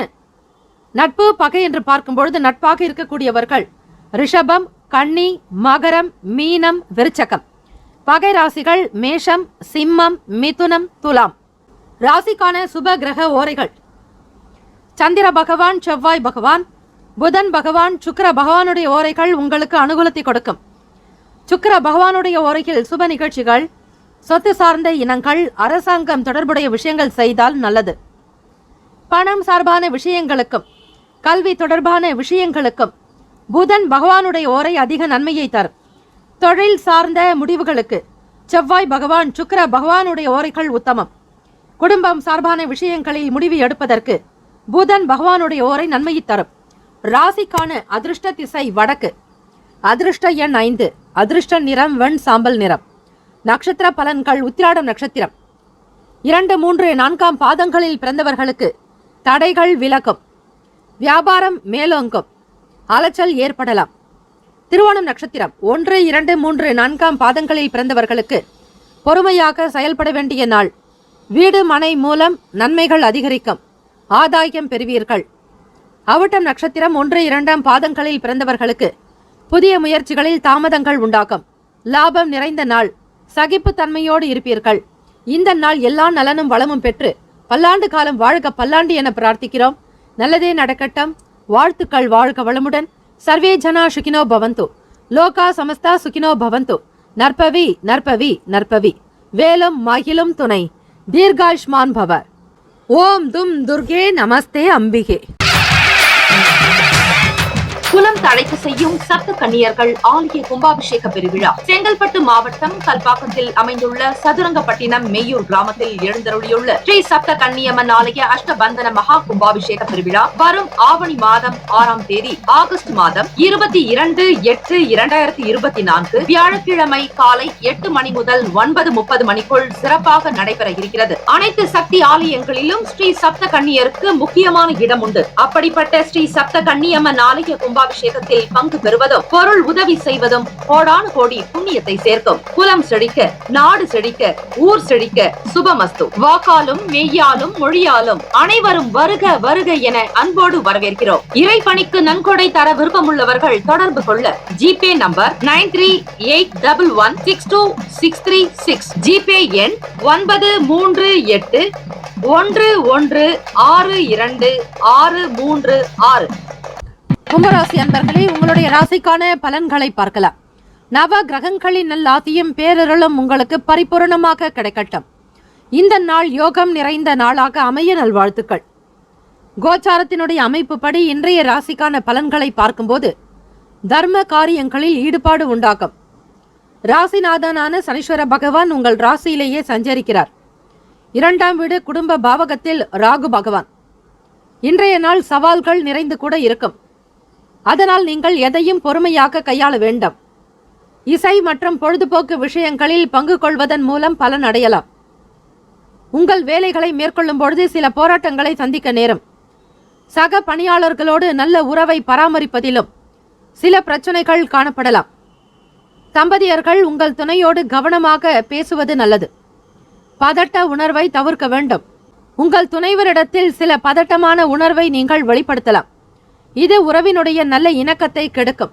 நட்பு பகை என்று பார்க்கும்பொழுது நட்பாக இருக்கக்கூடியவர்கள் ரிஷபம், கன்னி, மகரம், மீனம், விருச்சகம். பகை ராசிகள் மேஷம், சிம்மம், மிதுனம், துலாம். ராசிக்கான சுப கிரக ஓரைகள். சந்திர பகவான், செவ்வாய் பகவான், புதன் பகவான், சுக்கிர பகவானுடைய ஓரைகள் உங்களுக்கு அனுகூலத்தை கொடுக்கும். சுக்கிர பகவானுடைய ஓரையில் சுப நிகழ்ச்சிகள், சொத்து சார்ந்த இனங்கள், அரசாங்கம் தொடர்புடைய விஷயங்கள் செய்தால் நல்லது. பணம் சார்பான விஷயங்களுக்கும் கல்வி தொடர்பான விஷயங்களுக்கும் புதன் பகவானுடைய ஓரை அதிக நன்மையை தரும். தொழில் சார்ந்த முடிவுகளுக்கு செவ்வாய் பகவான், சுக்கிர பகவானுடைய ஓரைகள் உத்தமம். குடும்பம் சார்பான விஷயங்களில் முடிவு எடுப்பதற்கு புதன் பகவானுடைய ஓரை நன்மையை தரும். ராசிக்கான அதிர்ஷ்ட திசை வடக்கு. அதிர்ஷ்ட எண் 5. அதிர்ஷ்ட நிறம் வெண் சாம்பல் நிறம். நட்சத்திர பலன்கள். உத்திராடம் நட்சத்திரம் 2, 3, 4 பாதங்களில் பிறந்தவர்களுக்கு தடைகள் விலகும். வியாபாரம் மேலோங்கும். அலைச்சல் ஏற்படலாம். திருவோணம் நட்சத்திரம் 1, 2, 3, 4 பாதங்களில் பிறந்தவர்களுக்கு பொறுமையாக செயல்பட வேண்டிய நாள். வீடு மனை மூலம் நன்மைகள் அதிகரிக்கும். ஆதாயம் பெறுவீர்கள். அவிட்டம் நட்சத்திரம் 1, 2 பாதங்களில் பிறந்தவர்களுக்கு புதிய முயற்சிகளில் தாமதங்கள் உண்டாகும். லாபம் நிறைந்த நாள். சகிப்புத்தன்மையோடு இருப்பீர்கள். இந்த நாள் எல்லா நலனும் வளமும் பெற்று பல்லாண்டு காலம் வாழ்க பல்லாண்டு என பிரார்த்திக்கிறோம். நல்லதே நடக்கட்டும். வாழ்த்துக்கள். வாழ்க வளமுடன். சர்வே ஜனா சுகினோ பவந்து. லோகா சமஸ்தா சுகினோ பவந்து. நற்பவி நற்பவி நற்பவி. வேலும் மகிழும் துணை. தீர்காயுஷ்மான் பவ. ஓம் தும் துர்கே நமஸ்தே அம்பிகே. குலம் தழைக்க செய்யும் சப்த கன்னியர்கள் ஆலய கும்பாபிஷேக பெருவிழா செங்கல்பட்டு மாவட்டம் கல்பாக்கத்தில் அமைந்துள்ள சதுரங்கப்பட்டினம் மெய்யூர் கிராமத்தில் எழுந்தருளியுள்ள ஸ்ரீ சப்த கன்னியம்மன் ஆலய அஷ்டபந்தன மகா கும்பாபிஷேக பெருவிழா வரும் ஆவணி மாதம் 6ஆம் தேதி ஆகஸ்ட் மாதம் 22/8/2024 வியாழக்கிழமை காலை 8 மணி முதல் 9:30 மணிக்குள் சிறப்பாக நடைபெற இருக்கிறது. அனைத்து சக்தி ஆலயங்களிலும் ஸ்ரீ சப்த கன்னியருக்கு முக்கியமான இடம் உண்டு. அப்படிப்பட்ட ஸ்ரீ சப்த கன்னியம்மன் ஆலய கும்பாபிஷேகத்தில் பங்கு பெறுவதும் பொருள் உதவி செய்வதும் கோடானு கோடி புண்ணியத்தை சேர்க்கும். குலம் செழிக்க, நாடு செழிக்க, ஊர் செழிக்க. சுபமஸ்து. வாக்காலும் மெய்யாலும் மொழியாலும் அனைவரும் வருக வருக என அன்போடு வரவேற்கிறோம். இறைப்பணிக்கு நன்கொடை தர விருப்பமுள்ளவர்கள் தொடர்பு கொள்ள ஜிபே நம்பர் 9381162636. ஜிபே எண் 93811626336. கும்பராசி அன்பர்களே, உங்களுடைய ராசிக்கான பலன்களை பார்க்கலாம். நவ கிரகங்களின் நல்லாசியும் பேரருளும் உங்களுக்கு பரிபூரணமாக கிடைக்கட்டும். இந்த நாள் யோகம் நிறைந்த நாளாக அமைய நல்வாழ்த்துக்கள். கோச்சாரத்தினுடைய அமைப்பு படி இன்றைய ராசிக்கான பலன்களை பார்க்கும்போது தர்ம காரியங்களில் ஈடுபாடு உண்டாகும். ராசிநாதனான சனீஸ்வர பகவான் உங்கள் ராசியிலேயே சஞ்சரிக்கிறார். 2ஆம் வீடு குடும்ப பாவகத்தில் ராகு பகவான். இன்றைய நாள் சவால்கள் நிறைந்து கூட இருக்கும். அதனால் நீங்கள் எதையும் பொறுமையாக கையாள வேண்டும். இசை மற்றும் பொழுதுபோக்கு விஷயங்களில் பங்கு கொள்வதன் மூலம் பலன் அடையலாம். உங்கள் வேலைகளை மேற்கொள்ளும் பொழுது சில போராட்டங்களை சந்திக்க நேரும். சக பணியாளர்களோடு நல்ல உறவை பராமரிப்பதிலும் சில பிரச்சனைகள் காணப்படலாம். தம்பதியர்கள் உங்கள் துணையோடு கவனமாக பேசுவது நல்லது. பதட்ட உணர்வை தவிர்க்க வேண்டும். உங்கள் துணைவரிடத்தில் சில பதட்டமான உணர்வை நீங்கள் வெளிப்படுத்தலாம். இது உறவினுடைய நல்ல இணக்கத்தை கெடுக்கும்.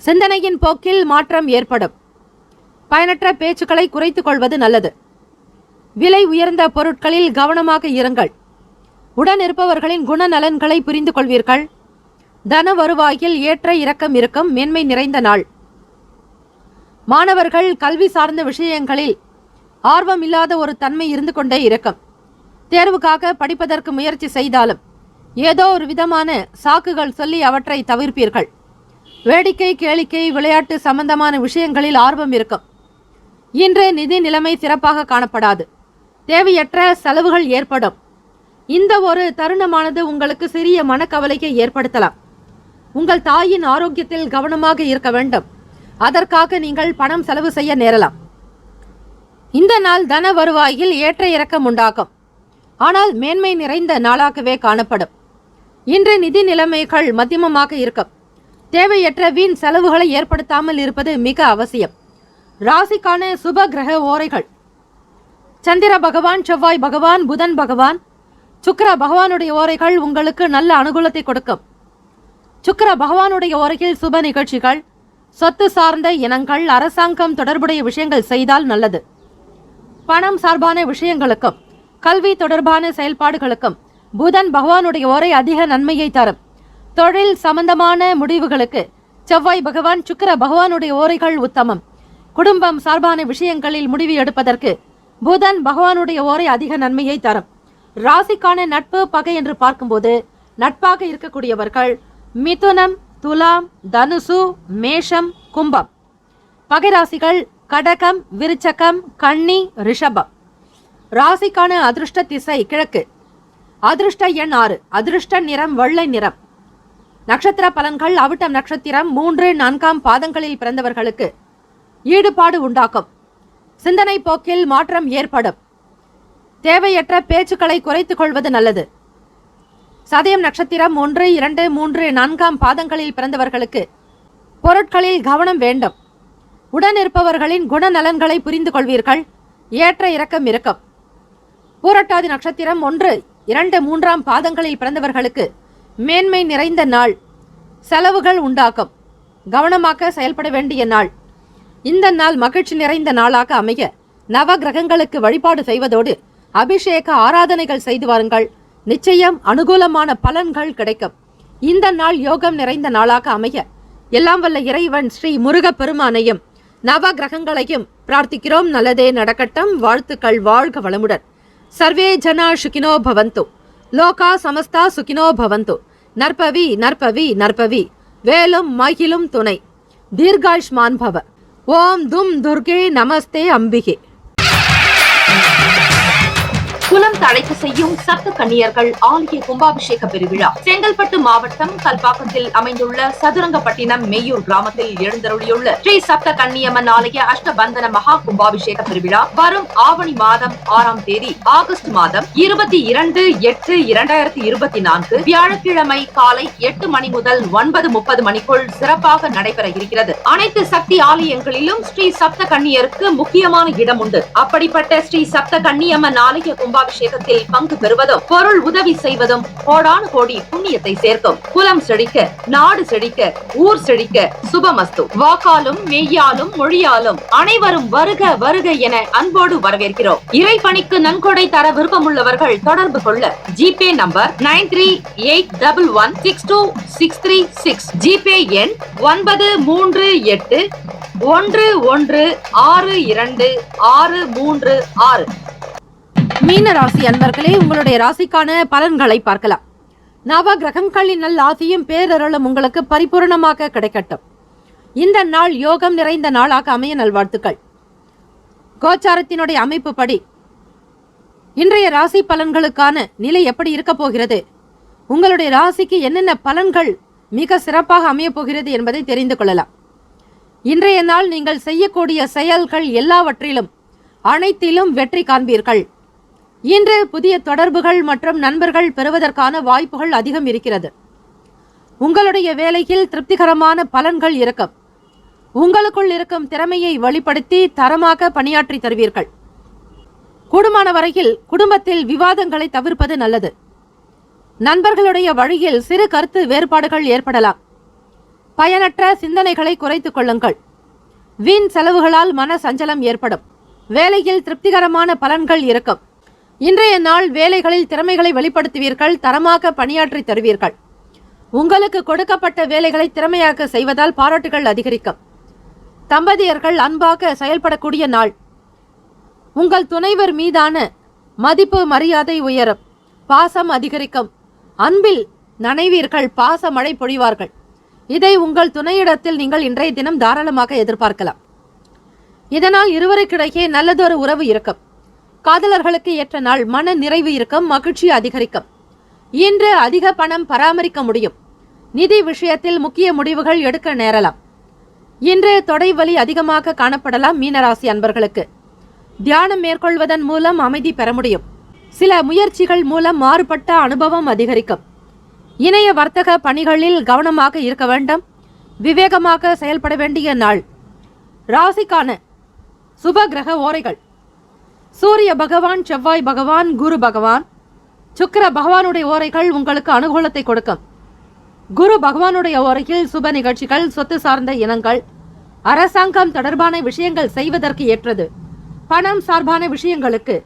சிந்தனையின் போக்கில் மாற்றம் ஏற்படும். பயனற்ற பேச்சுக்களை குறைத்துக் கொள்வது நல்லது. விலை உயர்ந்த பொருட்களில் கவனமாக இருங்கள். உடன் இருப்பவர்களின் குணநலன்களை புரிந்து கொள்வீர்கள். தன வருவாயில் ஏற்ற இறக்கம் இருக்கும். மேன்மை நிறைந்த நாள். மாணவர்கள் கல்வி சார்ந்த விஷயங்களில் ஆர்வம் இல்லாத ஒரு தன்மை இருந்து கொண்டே இருக்கும். தேர்வுக்காக படிப்பதற்கு முயற்சி செய்தாலும் ஏதோ ஒரு விதமான சாக்குகள் சொல்லி அவற்றை தவிர்ப்பீர்கள். வேடிக்கை, கேளிக்கை, விளையாட்டு சம்பந்தமான விஷயங்களில் ஆர்வம் இருக்கும். இன்று நிதி நிலைமை சிறப்பாக காணப்படாது. தேவையற்ற செலவுகள் ஏற்படும். இந்த ஒரு தருணமானது உங்களுக்கு சிறிய மனக்கவலையை ஏற்படுத்தலாம். உங்கள் தாயின் ஆரோக்கியத்தில் கவனமாக இருக்க வேண்டும். அதற்காக நீங்கள் பணம் செலவு செய்ய நேரலாம். இந்த நாள் தன வருவாயில் ஏற்ற இறக்கம் உண்டாகும். ஆனால் மேன்மை நிறைந்த நாளாகவே காணப்படும். இன்று நிதி நிலைமைகள் மத்தியமமாக இருக்கும். தேவையற்ற வீண் செலவுகளை ஏற்படுத்தாமல் இருப்பது மிக அவசியம். ராசிக்கான சுப கிரக ஓரைகள்: சந்திர பகவான், செவ்வாய் பகவான், புதன் பகவான், சுக்கிர பகவானுடைய ஓரைகள் உங்களுக்கு நல்ல அனுகூலத்தை கொடுக்கும். சுக்கிர பகவானுடைய ஓரையில் சுப நிகழ்ச்சிகள், சொத்து சார்ந்த இனங்கள், அரசாங்கம் தொடர்புடைய விஷயங்கள் செய்தால் நல்லது. பணம் சார்பான விஷயங்களுக்கும் கல்வி தொடர்பான செயல்பாடுகளுக்கும் புதன் பகவானுடைய ஓரை அதிக நன்மையை தரும். தொழில் சம்பந்தமான முடிவுகளுக்கு செவ்வாய் பகவான் சுக்கிர பகவானுடைய ஓரைகள் உத்தமம். குடும்பம் சார்பான விஷயங்களில் முடிவு எடுப்பதற்கு புதன் பகவானுடைய ஓரை அதிக நன்மையை தரும். ராசிக்கான நட்பு பகை என்று பார்க்கும்போது நட்பாக இருக்கக்கூடியவர்கள் மிதுனம், துலாம், தனுசு, மேஷம், கும்பம். பகை ராசிகள் கடகம், விருச்சகம், கன்னி, ரிஷபம். ராசிக்கான அதிர்ஷ்ட திசை கிழக்கு. அதிர்ஷ்ட எண் 6. அதிர்ஷ்ட நிறம் வெள்ளை நிறம். நட்சத்திர பலன்கள் அவிட்டம் நட்சத்திரம் 3, 4 பாதங்களில் பிறந்தவர்களுக்கு ஈடுபாடு உண்டாக்கும். சிந்தனை போக்கில் மாற்றம் ஏற்படும். தேவையற்ற பேச்சுக்களை குறைத்துக் கொள்வது நல்லது. சதயம் நட்சத்திரம் 1, 2, 3, 4 பாதங்களில் பிறந்தவர்களுக்கு பொருட்களில் கவனம் வேண்டும். உடனிருப்பவர்களின் குணநலன்களை புரிந்து கொள்வீர்கள். ஏற்ற இறக்கம் இருக்கும். பூரட்டாதி நட்சத்திரம் 1, 2, 3 பாதங்களில் பிறந்தவர்களுக்கு மேன்மை நிறைந்த நாள். செலவுகள் உண்டாக்கும். கவனமாக செயல்பட வேண்டிய நாள். இந்த நாள் மகிழ்ச்சி நிறைந்த நாளாக அமைய நவ கிரகங்களுக்கு வழிபாடு செய்வதோடு அபிஷேக ஆராதனைகள் செய்து வாருங்கள். நிச்சயம் அனுகூலமான பலன்கள் கிடைக்கும். இந்த நாள் யோகம் நிறைந்த நாளாக அமைய எல்லாம் வல்ல இறைவன் ஸ்ரீ முருகப் பெருமானையும் நவ கிரகங்களையும் பிரார்த்திக்கிறோம். நல்லதே நடக்கட்டும். வாழ்த்துக்கள். வாழ்க வளமுடன். சர்வே ஜனா சுகினோ பவந்து. லோகா சமஸ்தா சுகினோ பவந்து. நற்பவி நற்பவி நற்பவி. வேலும் மகிழும் துணை. தீர்காயுஷ்மான் பவ. ஓம் தும் துர்கே நமஸ்தே அம்பிகே. குலம் தழைக்க செய்யும் சப்த கன்னியர்கள் ஆலய கும்பாபிஷேக பெருவிழா செங்கல்பட்டு மாவட்டம் கல்பாக்கத்தில் அமைந்துள்ள சதுரங்கப்பட்டினம் மெய்யூர் கிராமத்தில் எழுந்தருளியுள்ள ஸ்ரீ சப்த கன்னியம்மன் ஆலய அஷ்டபந்தன மகா கும்பாபிஷேக பெருவிழா வரும் ஆவணி மாதம் 6ஆம் தேதி ஆகஸ்ட் மாதம் 22/8/2024 வியாழக்கிழமை காலை 8 மணி முதல் 9:30 மணிக்குள் சிறப்பாக நடைபெற இருக்கிறது. அனைத்து சக்தி ஆலயங்களிலும் ஸ்ரீ சப்த கன்னியருக்கு முக்கியமான இடம் உண்டு. அப்படிப்பட்ட ஸ்ரீ சப்த கன்னியம்மன் ஆலய கும்பாபிஷேகத்தில் பங்கு பெறுவதும் பொருள் உதவி செய்வதும் கோடானு கோடி புண்ணியத்தை சேர்க்கும். குலம் செழிக்க, நாடு செழிக்க, ஊர் செழிக்க சுபமஸ்து. வாக்காலும் மெய்யாலும் மொழியாலும் அனைவரும் வருக வருக என அன்போடு வரவேற்கிறோம். இறைப்பணிக்கு நன்கொடை தர விருப்பமுள்ளவர்கள் தொடர்பு கொள்ள ஜிபே நம்பர் 9381162636. ஜிபே எண் 93811626336. மீன ராசி அன்பர்களே, உங்களுடைய ராசிக்கான பலன்களை பார்க்கலாம். நவ கிரகங்களின் நல் ஆசியும் பேரருளும் உங்களுக்கு பரிபூர்ணமாக கிடைக்கட்டும். இந்த நாள் யோகம் நிறைந்த நாளாக அமைய நல்வாழ்த்துக்கள். கோச்சாரத்தினுடைய அமைப்பு படி இன்றைய ராசி பலன்களுக்கான நிலை எப்படி இருக்க போகிறது, உங்களுடைய ராசிக்கு என்னென்ன பலன்கள் மிக சிறப்பாக அமைய போகிறது என்பதை தெரிந்து கொள்ளலாம். இன்றைய நாள் நீங்கள் செய்யக்கூடிய செயல்கள் எல்லாவற்றிலும் அனைத்திலும் வெற்றி காண்பீர்கள். இன்று புதிய தொடர்புகள் மற்றும் நண்பர்கள் பெறுவதற்கான வாய்ப்புகள் அதிகம் இருக்கிறது. உங்களுடைய வேலையில் திருப்திகரமான பலன்கள் இருக்கும். உங்களுக்குள் இருக்கும் திறமையை வெளிப்படுத்தி தரமாக பணியாற்றி தருவீர்கள். கூடுமான வரையில் குடும்பத்தில் விவாதங்களை தவிர்ப்பது நல்லது. நண்பர்களுடைய வழியில் சிறு கருத்து வேறுபாடுகள் ஏற்படலாம். பயனற்ற சிந்தனைகளை குறைத்துக் கொள்ளுங்கள். வீண் செலவுகளால் மன சஞ்சலம் ஏற்படும். வேலையில் திருப்திகரமான பலன்கள் இருக்கும். இன்றைய நாள் வேலைகளில் திறமைகளை வெளிப்படுத்துவீர்கள். தரமாக பணியாற்றி தருவீர்கள். உங்களுக்கு கொடுக்கப்பட்ட வேலைகளை திறமையாக செய்வதால் பாராட்டுகள் அதிகரிக்கும். தம்பதியர்கள் அன்பாக செயல்படக்கூடிய நாள். உங்கள் துணைவர் மீதான மதிப்பு மரியாதை உயரும். பாசம் அதிகரிக்கும். அன்பில் நனைவீர்கள். பாச மழை பொழிவார்கள். இதை உங்கள் துணையிடத்தில் நீங்கள் இன்றைய தினம் தாராளமாக எதிர்பார்க்கலாம். இதனால் இருவருக்கிடையே நல்லதொரு உறவு இருக்கும். காதலர்களுக்கு ஏற்ற நாள். மன நிறைவு இருக்கும். மகிழ்ச்சி அதிகரிக்கும். இன்று அதிக பணம் பராமரிக்க முடியும். நிதி விஷயத்தில் முக்கிய முடிவுகள் எடுக்க நேரலாம். இன்று தொடை வலி அதிகமாக காணப்படலாம். மீனராசி அன்பர்களுக்கு தியானம் மேற்கொள்வதன் மூலம் அமைதி பெற முடியும். சில முயற்சிகள் மூலம் மாறுபட்ட அனுபவம் அதிகரிக்கும். இணைய வர்த்தக பணிகளில் கவனமாக இருக்க வேண்டும். விவேகமாக செயல்பட வேண்டிய நாள். ராசிக்கான சுப கிரக ஓரைகள்: சூரிய பகவான், செவ்வாய் பகவான், குரு பகவான், சுக்கிர பகவானுடைய ஓரைகள் உங்களுக்கு அனுகூலத்தை கொடுக்கும். குரு பகவானுடைய ஓரையில் சுப நிகழ்ச்சிகள், சொத்து சார்ந்த இனங்கள், அரசாங்கம் தொடர்பான விஷயங்கள் செய்வதற்கு ஏற்றது. பணம் சார்பான விஷயங்களுக்கு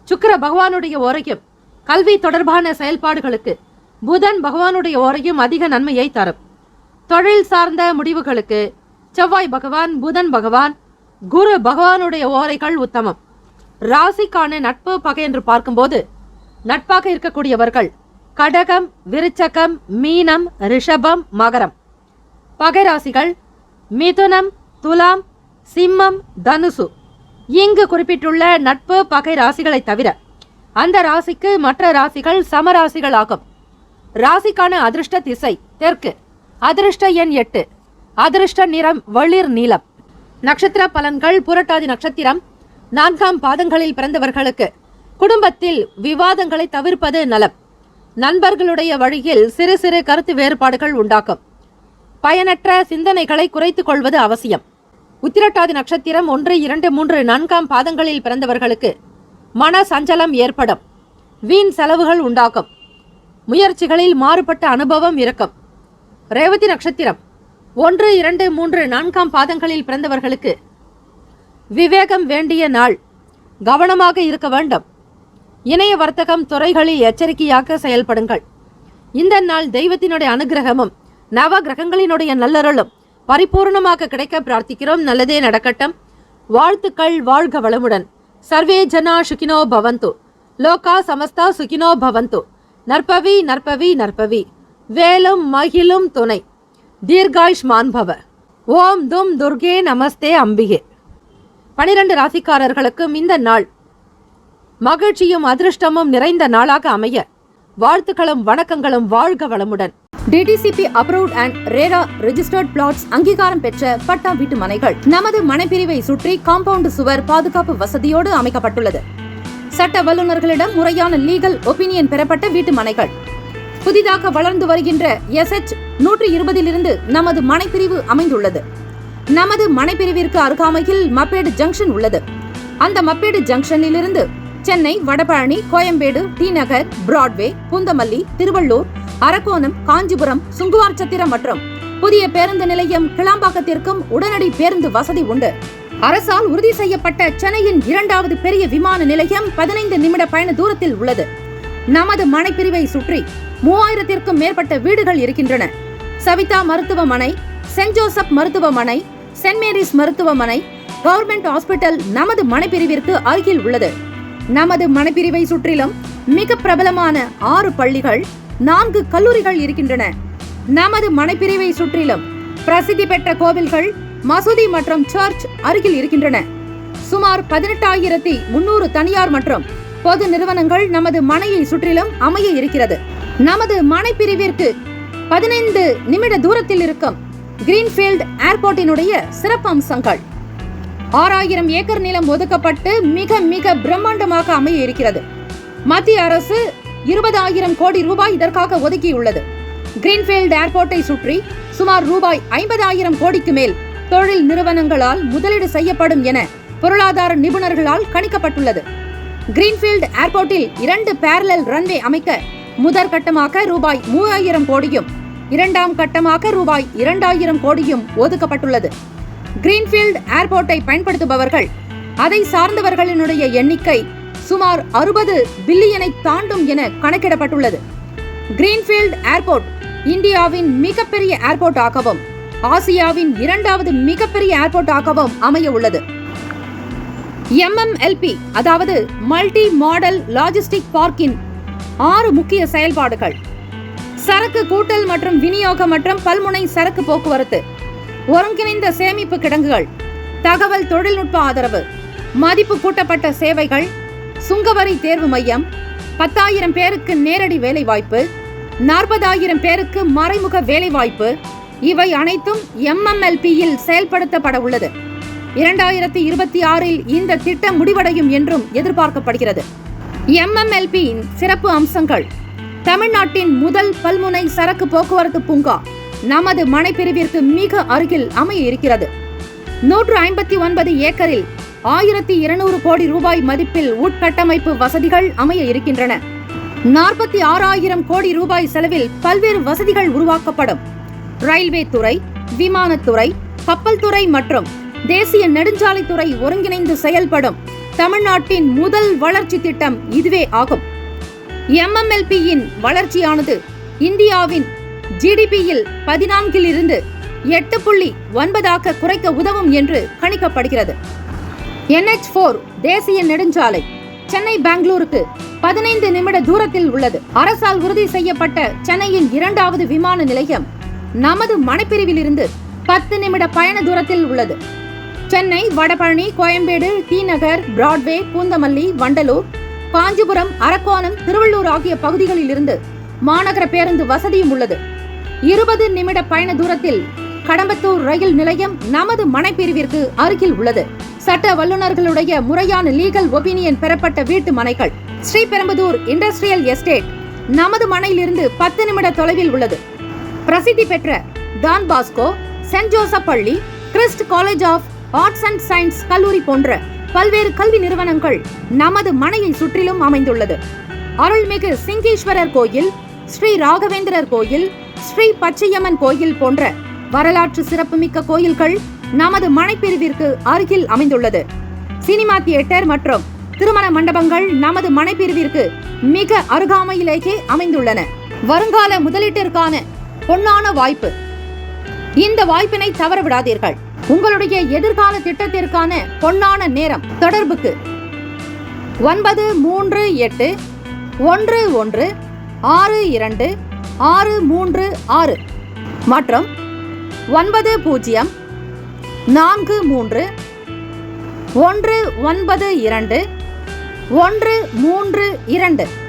சுக்கிர பகவானுடைய ஓரையும் கல்வி தொடர்பான செயல்பாடுகளுக்கு புதன் பகவானுடைய ஓரையும் அதிக நன்மையை தரும். தொழில் சார்ந்த முடிவுகளுக்கு செவ்வாய் பகவான், புதன் பகவான், குரு பகவானுடைய ஓரைகள் உத்தமம். ராசிக்கான நட்பு பகை என்று பார்க்கும்போது நட்பாக இருக்கக்கூடியவர்கள் கடகம், விருச்சகம், மீனம், ரிஷபம், மகரம். பகை ராசிகள் மிதுனம், துலாம், சிம்மம், தனுசு. இங்கு குறிப்பிட்டுள்ள நட்பு பகை ராசிகளை தவிர அந்த ராசிக்கு மற்ற ராசிகள் சமராசிகள் ஆகும். ராசிக்கான அதிர்ஷ்ட திசை தெற்கு, அதிர்ஷ்ட எண் 8, அதிர்ஷ்ட நிறம் வெளிர் நீலம். நட்சத்திர பலன்கள். புரட்டாதி நட்சத்திரம் 4ஆம் பாதங்களில் பிறந்தவர்களுக்கு குடும்பத்தில் விவாதங்களை தவிர்ப்பது நலம். நண்பர்களுடைய வழியில் சிறு சிறு கருத்து வேறுபாடுகள் உண்டாக்கும். பயனற்ற சிந்தனைகளை குறைத்துக் கொள்வது அவசியம். உத்திரட்டாதி நட்சத்திரம் 1, 2, 3, 4ஆம் பாதங்களில் பிறந்தவர்களுக்கு மன சஞ்சலம் ஏற்படும். வீண் செலவுகள் உண்டாகும். முயற்சிகளில் மாறுபட்ட அனுபவம் இருக்கும். ரேவதி நட்சத்திரம் 1, 2, 3, 4ஆம் பாதங்களில் பிறந்தவர்களுக்கு விவேகம் வேண்டிய நாள். கவனமாக இருக்க வேண்டும். இணைய வர்த்தகம் துறைகளில் எச்சரிக்கையாக செயல்படுங்கள். இந்த நாள் தெய்வத்தினுடைய அனுகிரகமும் நவ கிரகங்களினுடைய நல்லருளும் பரிபூர்ணமாக கிடைக்க பிரார்த்திக்கிறோம். நல்லதே நடக்கட்டும். வாழ்த்துக்கள். வாழ்க வளமுடன். சர்வே ஜனா சுகினோ பவந்து. லோகா சமஸ்தா சுகினோ பவந்து. நற்பவி நற்பவி நற்பவி. வேலும் மகிழும் துணை. தீர்காயுஷ்மான் பவ. ஓம் தும் துர்கே நமஸ்தே அம்பிகே. 12 ராசிக்காரர்களுக்கும் இந்த நாள் மகிழ்ச்சியும் அதிர்ஷ்டமும் நிறைந்த நாளாக அமைய வாழ்த்துக்களும் வணக்கங்களும். வாழ்க வளமுடன். DTCP approved and RERA registered plots அங்கீகாரம் பெற்ற பட்டா வீட்டு மனைகள் நமது மனைப்பிரிவை சுற்றி காம்பவுண்ட் சுவர் பாதுகாப்பு வசதியோடு அமைக்கப்பட்டுள்ளது. சட்ட வல்லுநர்களிடம் முறையான லீகல் ஒப்பீனியன் பெறப்பட்ட வீட்டு மனைகள். புதிதாக வளர்ந்து வருகின்ற SH 120 நமது மனைப்பிரிவு அமைந்துள்ளது. நமது மனைப்பிரிவிற்கு அருகாமையில் மப்பேடு ஜங்ஷன் உள்ளது. அந்த மப்பேடு ஜங்ஷனில் இருந்து சென்னை, வடபழனி, கோயம்பேடு, டி நகர், பிராட்வே, பூந்தமல்லி, திருவள்ளூர், அரக்கோணம், காஞ்சிபுரம், சுங்குவார்சத்திரம் மற்றும் புதிய பேருந்து நிலையம் கிளாம்பாக்கத்திற்கும் உடனடி பேருந்து வசதி உண்டு. அரசால் உறுதி செய்யப்பட்ட சென்னையின் 2வது பெரிய விமான நிலையம் 15 நிமிட பயண தூரத்தில் உள்ளது. நமது மனைப்பிரிவை சுற்றி 3000க்கும் மேற்பட்ட வீடுகள் இருக்கின்றன. சவிதா மருத்துவமனை, சென்ட் ஜோசப் மருத்துவமனை, சென்ட் மேரிஸ் மருத்துவமனை, கவர்மெண்ட் ஹாஸ்பிட்டல் நமது மனைப்பிரிவிற்கு அருகில் உள்ளது. நமது மனைப்பிரிவை சுற்றிலும் மிக பிரபலமான 6 பள்ளிகள், 4 கல்லூரிகள் இருக்கின்றன. நமது மனைப்பிரிவை சுற்றிலும் பிரசித்தி பெற்ற கோவில்கள், மசூதி மற்றும் சர்ச் அருகில் இருக்கின்றன. சுமார் 18,300 தனியார் மற்றும் பொது நிறுவனங்கள் நமது மனையை சுற்றிலும் அமைய இருக்கிறது. நமது மனைப்பிரிவிற்கு 15 நிமிட தூரத்தில் இருக்கும் கிரீன்ஃபீல்ட் ஏர்போர்ட்டினுடைய சிறப்பு அம்சங்கள். 6000 ஏக்கர் நிலம் ஒதுக்கப்பட்டு மிக மிக பிரம்மாண்டமாக அமைய இருக்கிறது. மத்திய அரசு 20,000 கோடி ரூபாய் இதற்காக ஒதுக்கியுள்ளது. கிரீன்ஃபீல்ட் ஏர்போர்ட்டை சுற்றி சுமார் ரூபாய் 50,000 கோடிக்கு மேல் தொழில் நிறுவனங்களால் முதலீடு செய்யப்படும் என பொருளாதார நிபுணர்களால் கணிக்கப்பட்டுள்ளது. கிரீன்ஃபீல்ட் ஏர்போர்ட்டில் 2 பேரலல் ரன்வே அமைக்க முதற்கட்டமாக ரூபாய் 3000 கோடியும் 2ஆம் கட்டமாக ரூபாய் 2000 கோடியும் ஒதுக்கப்பட்டுள்ளது. கிரீன்ஃபீல்ட் ஏர்போர்ட்டை பயன்படுத்துபவர்கள், அதை சார்ந்தவர்களினுடைய எண்ணிக்கை சுமார் 60 பில்லியனை தாண்டும் என கணக்கிடப்பட்டுள்ளது. கிரீன்ஃபீல்ட் ஏர்போர்ட் இந்தியாவின் மிகப்பெரிய ஏர்போர்ட் ஆகவும் ஆசியாவின் 2வது மிகப்பெரிய ஏர்போர்ட் ஆகவும் அமைய உள்ளது. MMLP அதாவது மல்டி மாடல் லாஜிஸ்டிக் பார்க்கின் 6 முக்கிய செயல்பாடுகள்: சரக்கு கூட்டல் மற்றும் விநியோகம் மற்றும் பல்முனை சரக்கு போக்குவரத்து, ஒருங்கிணைந்த சேமிப்பு கிடங்குகள், தகவல் தொழில்நுட்ப ஆதரவு, மதிப்பு கூட்டப்பட்ட சேவைகள், சுங்கவரி தேர்வு மையம், 10,000 பேருக்கு நேரடி வேலைவாய்ப்பு, 40,000 பேருக்கு மறைமுக வேலைவாய்ப்பு, இவை அனைத்தும் MMLP-யில் செயல்படுத்தப்பட உள்ளது. 2026 இந்த திட்டம் முடிவடையும் என்றும் எதிர்பார்க்கப்படுகிறது. MMLP-யின் சிறப்பு அம்சங்கள்: தமிழ்நாட்டின் முதல் பல்முனை சரக்கு போக்குவரத்து பூங்கா நமது மனைப்பிரிவிற்கு மிக அருகில் அமைய இருக்கிறது. 159 ஏக்கரில் 1200 கோடி ரூபாய் மதிப்பில் உட்கட்டமைப்பு வசதிகள் அமைய இருக்கின்றன. 46,000 கோடி ரூபாய் செலவில் பல்வேறு வசதிகள் உருவாக்கப்படும். ரயில்வே துறை, விமானத்துறை, கப்பல் துறை மற்றும் தேசிய நெடுஞ்சாலைத்துறை ஒருங்கிணைந்து செயல்படும் தமிழ்நாட்டின் முதல் வளர்ச்சி திட்டம் இதுவே ஆகும். MMLP-யின் வளர்ச்சியானது இந்தியாவின் GDP-யில் 14 8.9 குறைக்க உதவும் என்று கணிக்கப்படுகிறது. NH4 தேசிய நெடுஞ்சாலை சென்னை பெங்களூருக்கு 15 நிமிட தூரத்தில் உள்ளது. அரசால் உறுதி செய்யப்பட்ட சென்னையின் 2வது விமான நிலையம் நமது மனைப்பிரிவிலிருந்து 10 நிமிட பயண தூரத்தில் உள்ளது. சென்னை, வடபழனி, கோயம்பேடு, டி நகர், பிராட்வே, பூந்தமல்லி, வண்டலூர், காஞ்சிபுரம், அரக்கோணம், திருவள்ளூர் ஆகிய பகுதிகளில் இருந்து மாநகர பேருந்து வசதியும் உள்ளது. 20 நிமிட பயண தூரத்தில் கடம்பத்தூர் ரயில் நிலையம் நமது மனைப்பிரிவிற்கு அருகில் உள்ளது. சட்ட வல்லுநர்களுடைய முறையான லீகல் ஒபினியன் பெறப்பட்ட வீட்டு மனைகள் ஸ்ரீபெரும்புதூர் இண்டஸ்ட்ரியல் எஸ்டேட் நமது மனையிலிருந்து 10 நிமிட தொலைவில் உள்ளது. பிரசித்தி பெற்ற டான் பாஸ்கோ, சென்ட் ஜோசப் பள்ளி, Christ College of Arts and Science கல்லூரி போன்ற பல்வேறு கல்வி நிறுவனங்கள் நமது மனையை சுற்றிலும் அமைந்துள்ளது. அருள்மிகு சிங்கீஸ்வரர் கோயில், ஸ்ரீ ராகவேந்திரர் கோயில், ஸ்ரீ பச்சையம்மன் கோயில் போன்ற வரலாற்று சிறப்புமிக்க கோயில்கள் நமது மனைப்பிரிவிற்கு அருகில் அமைந்துள்ளது. சினிமா தியேட்டர் மற்றும் திருமண மண்டபங்கள் நமது மனைப்பிரிவிற்கு மிக அருகாமையிலேயே அமைந்துள்ளன. வருங்கால முதலீட்டிற்கான பொன்னான வாய்ப்பு. இந்த வாய்ப்பினை தவறவிடாதீர்கள். உங்களுடைய எதிர்கால திட்டத்திற்கான பொன்னான நேரம். தொடர்புக்கு 938116236 மற்றும் 9043192132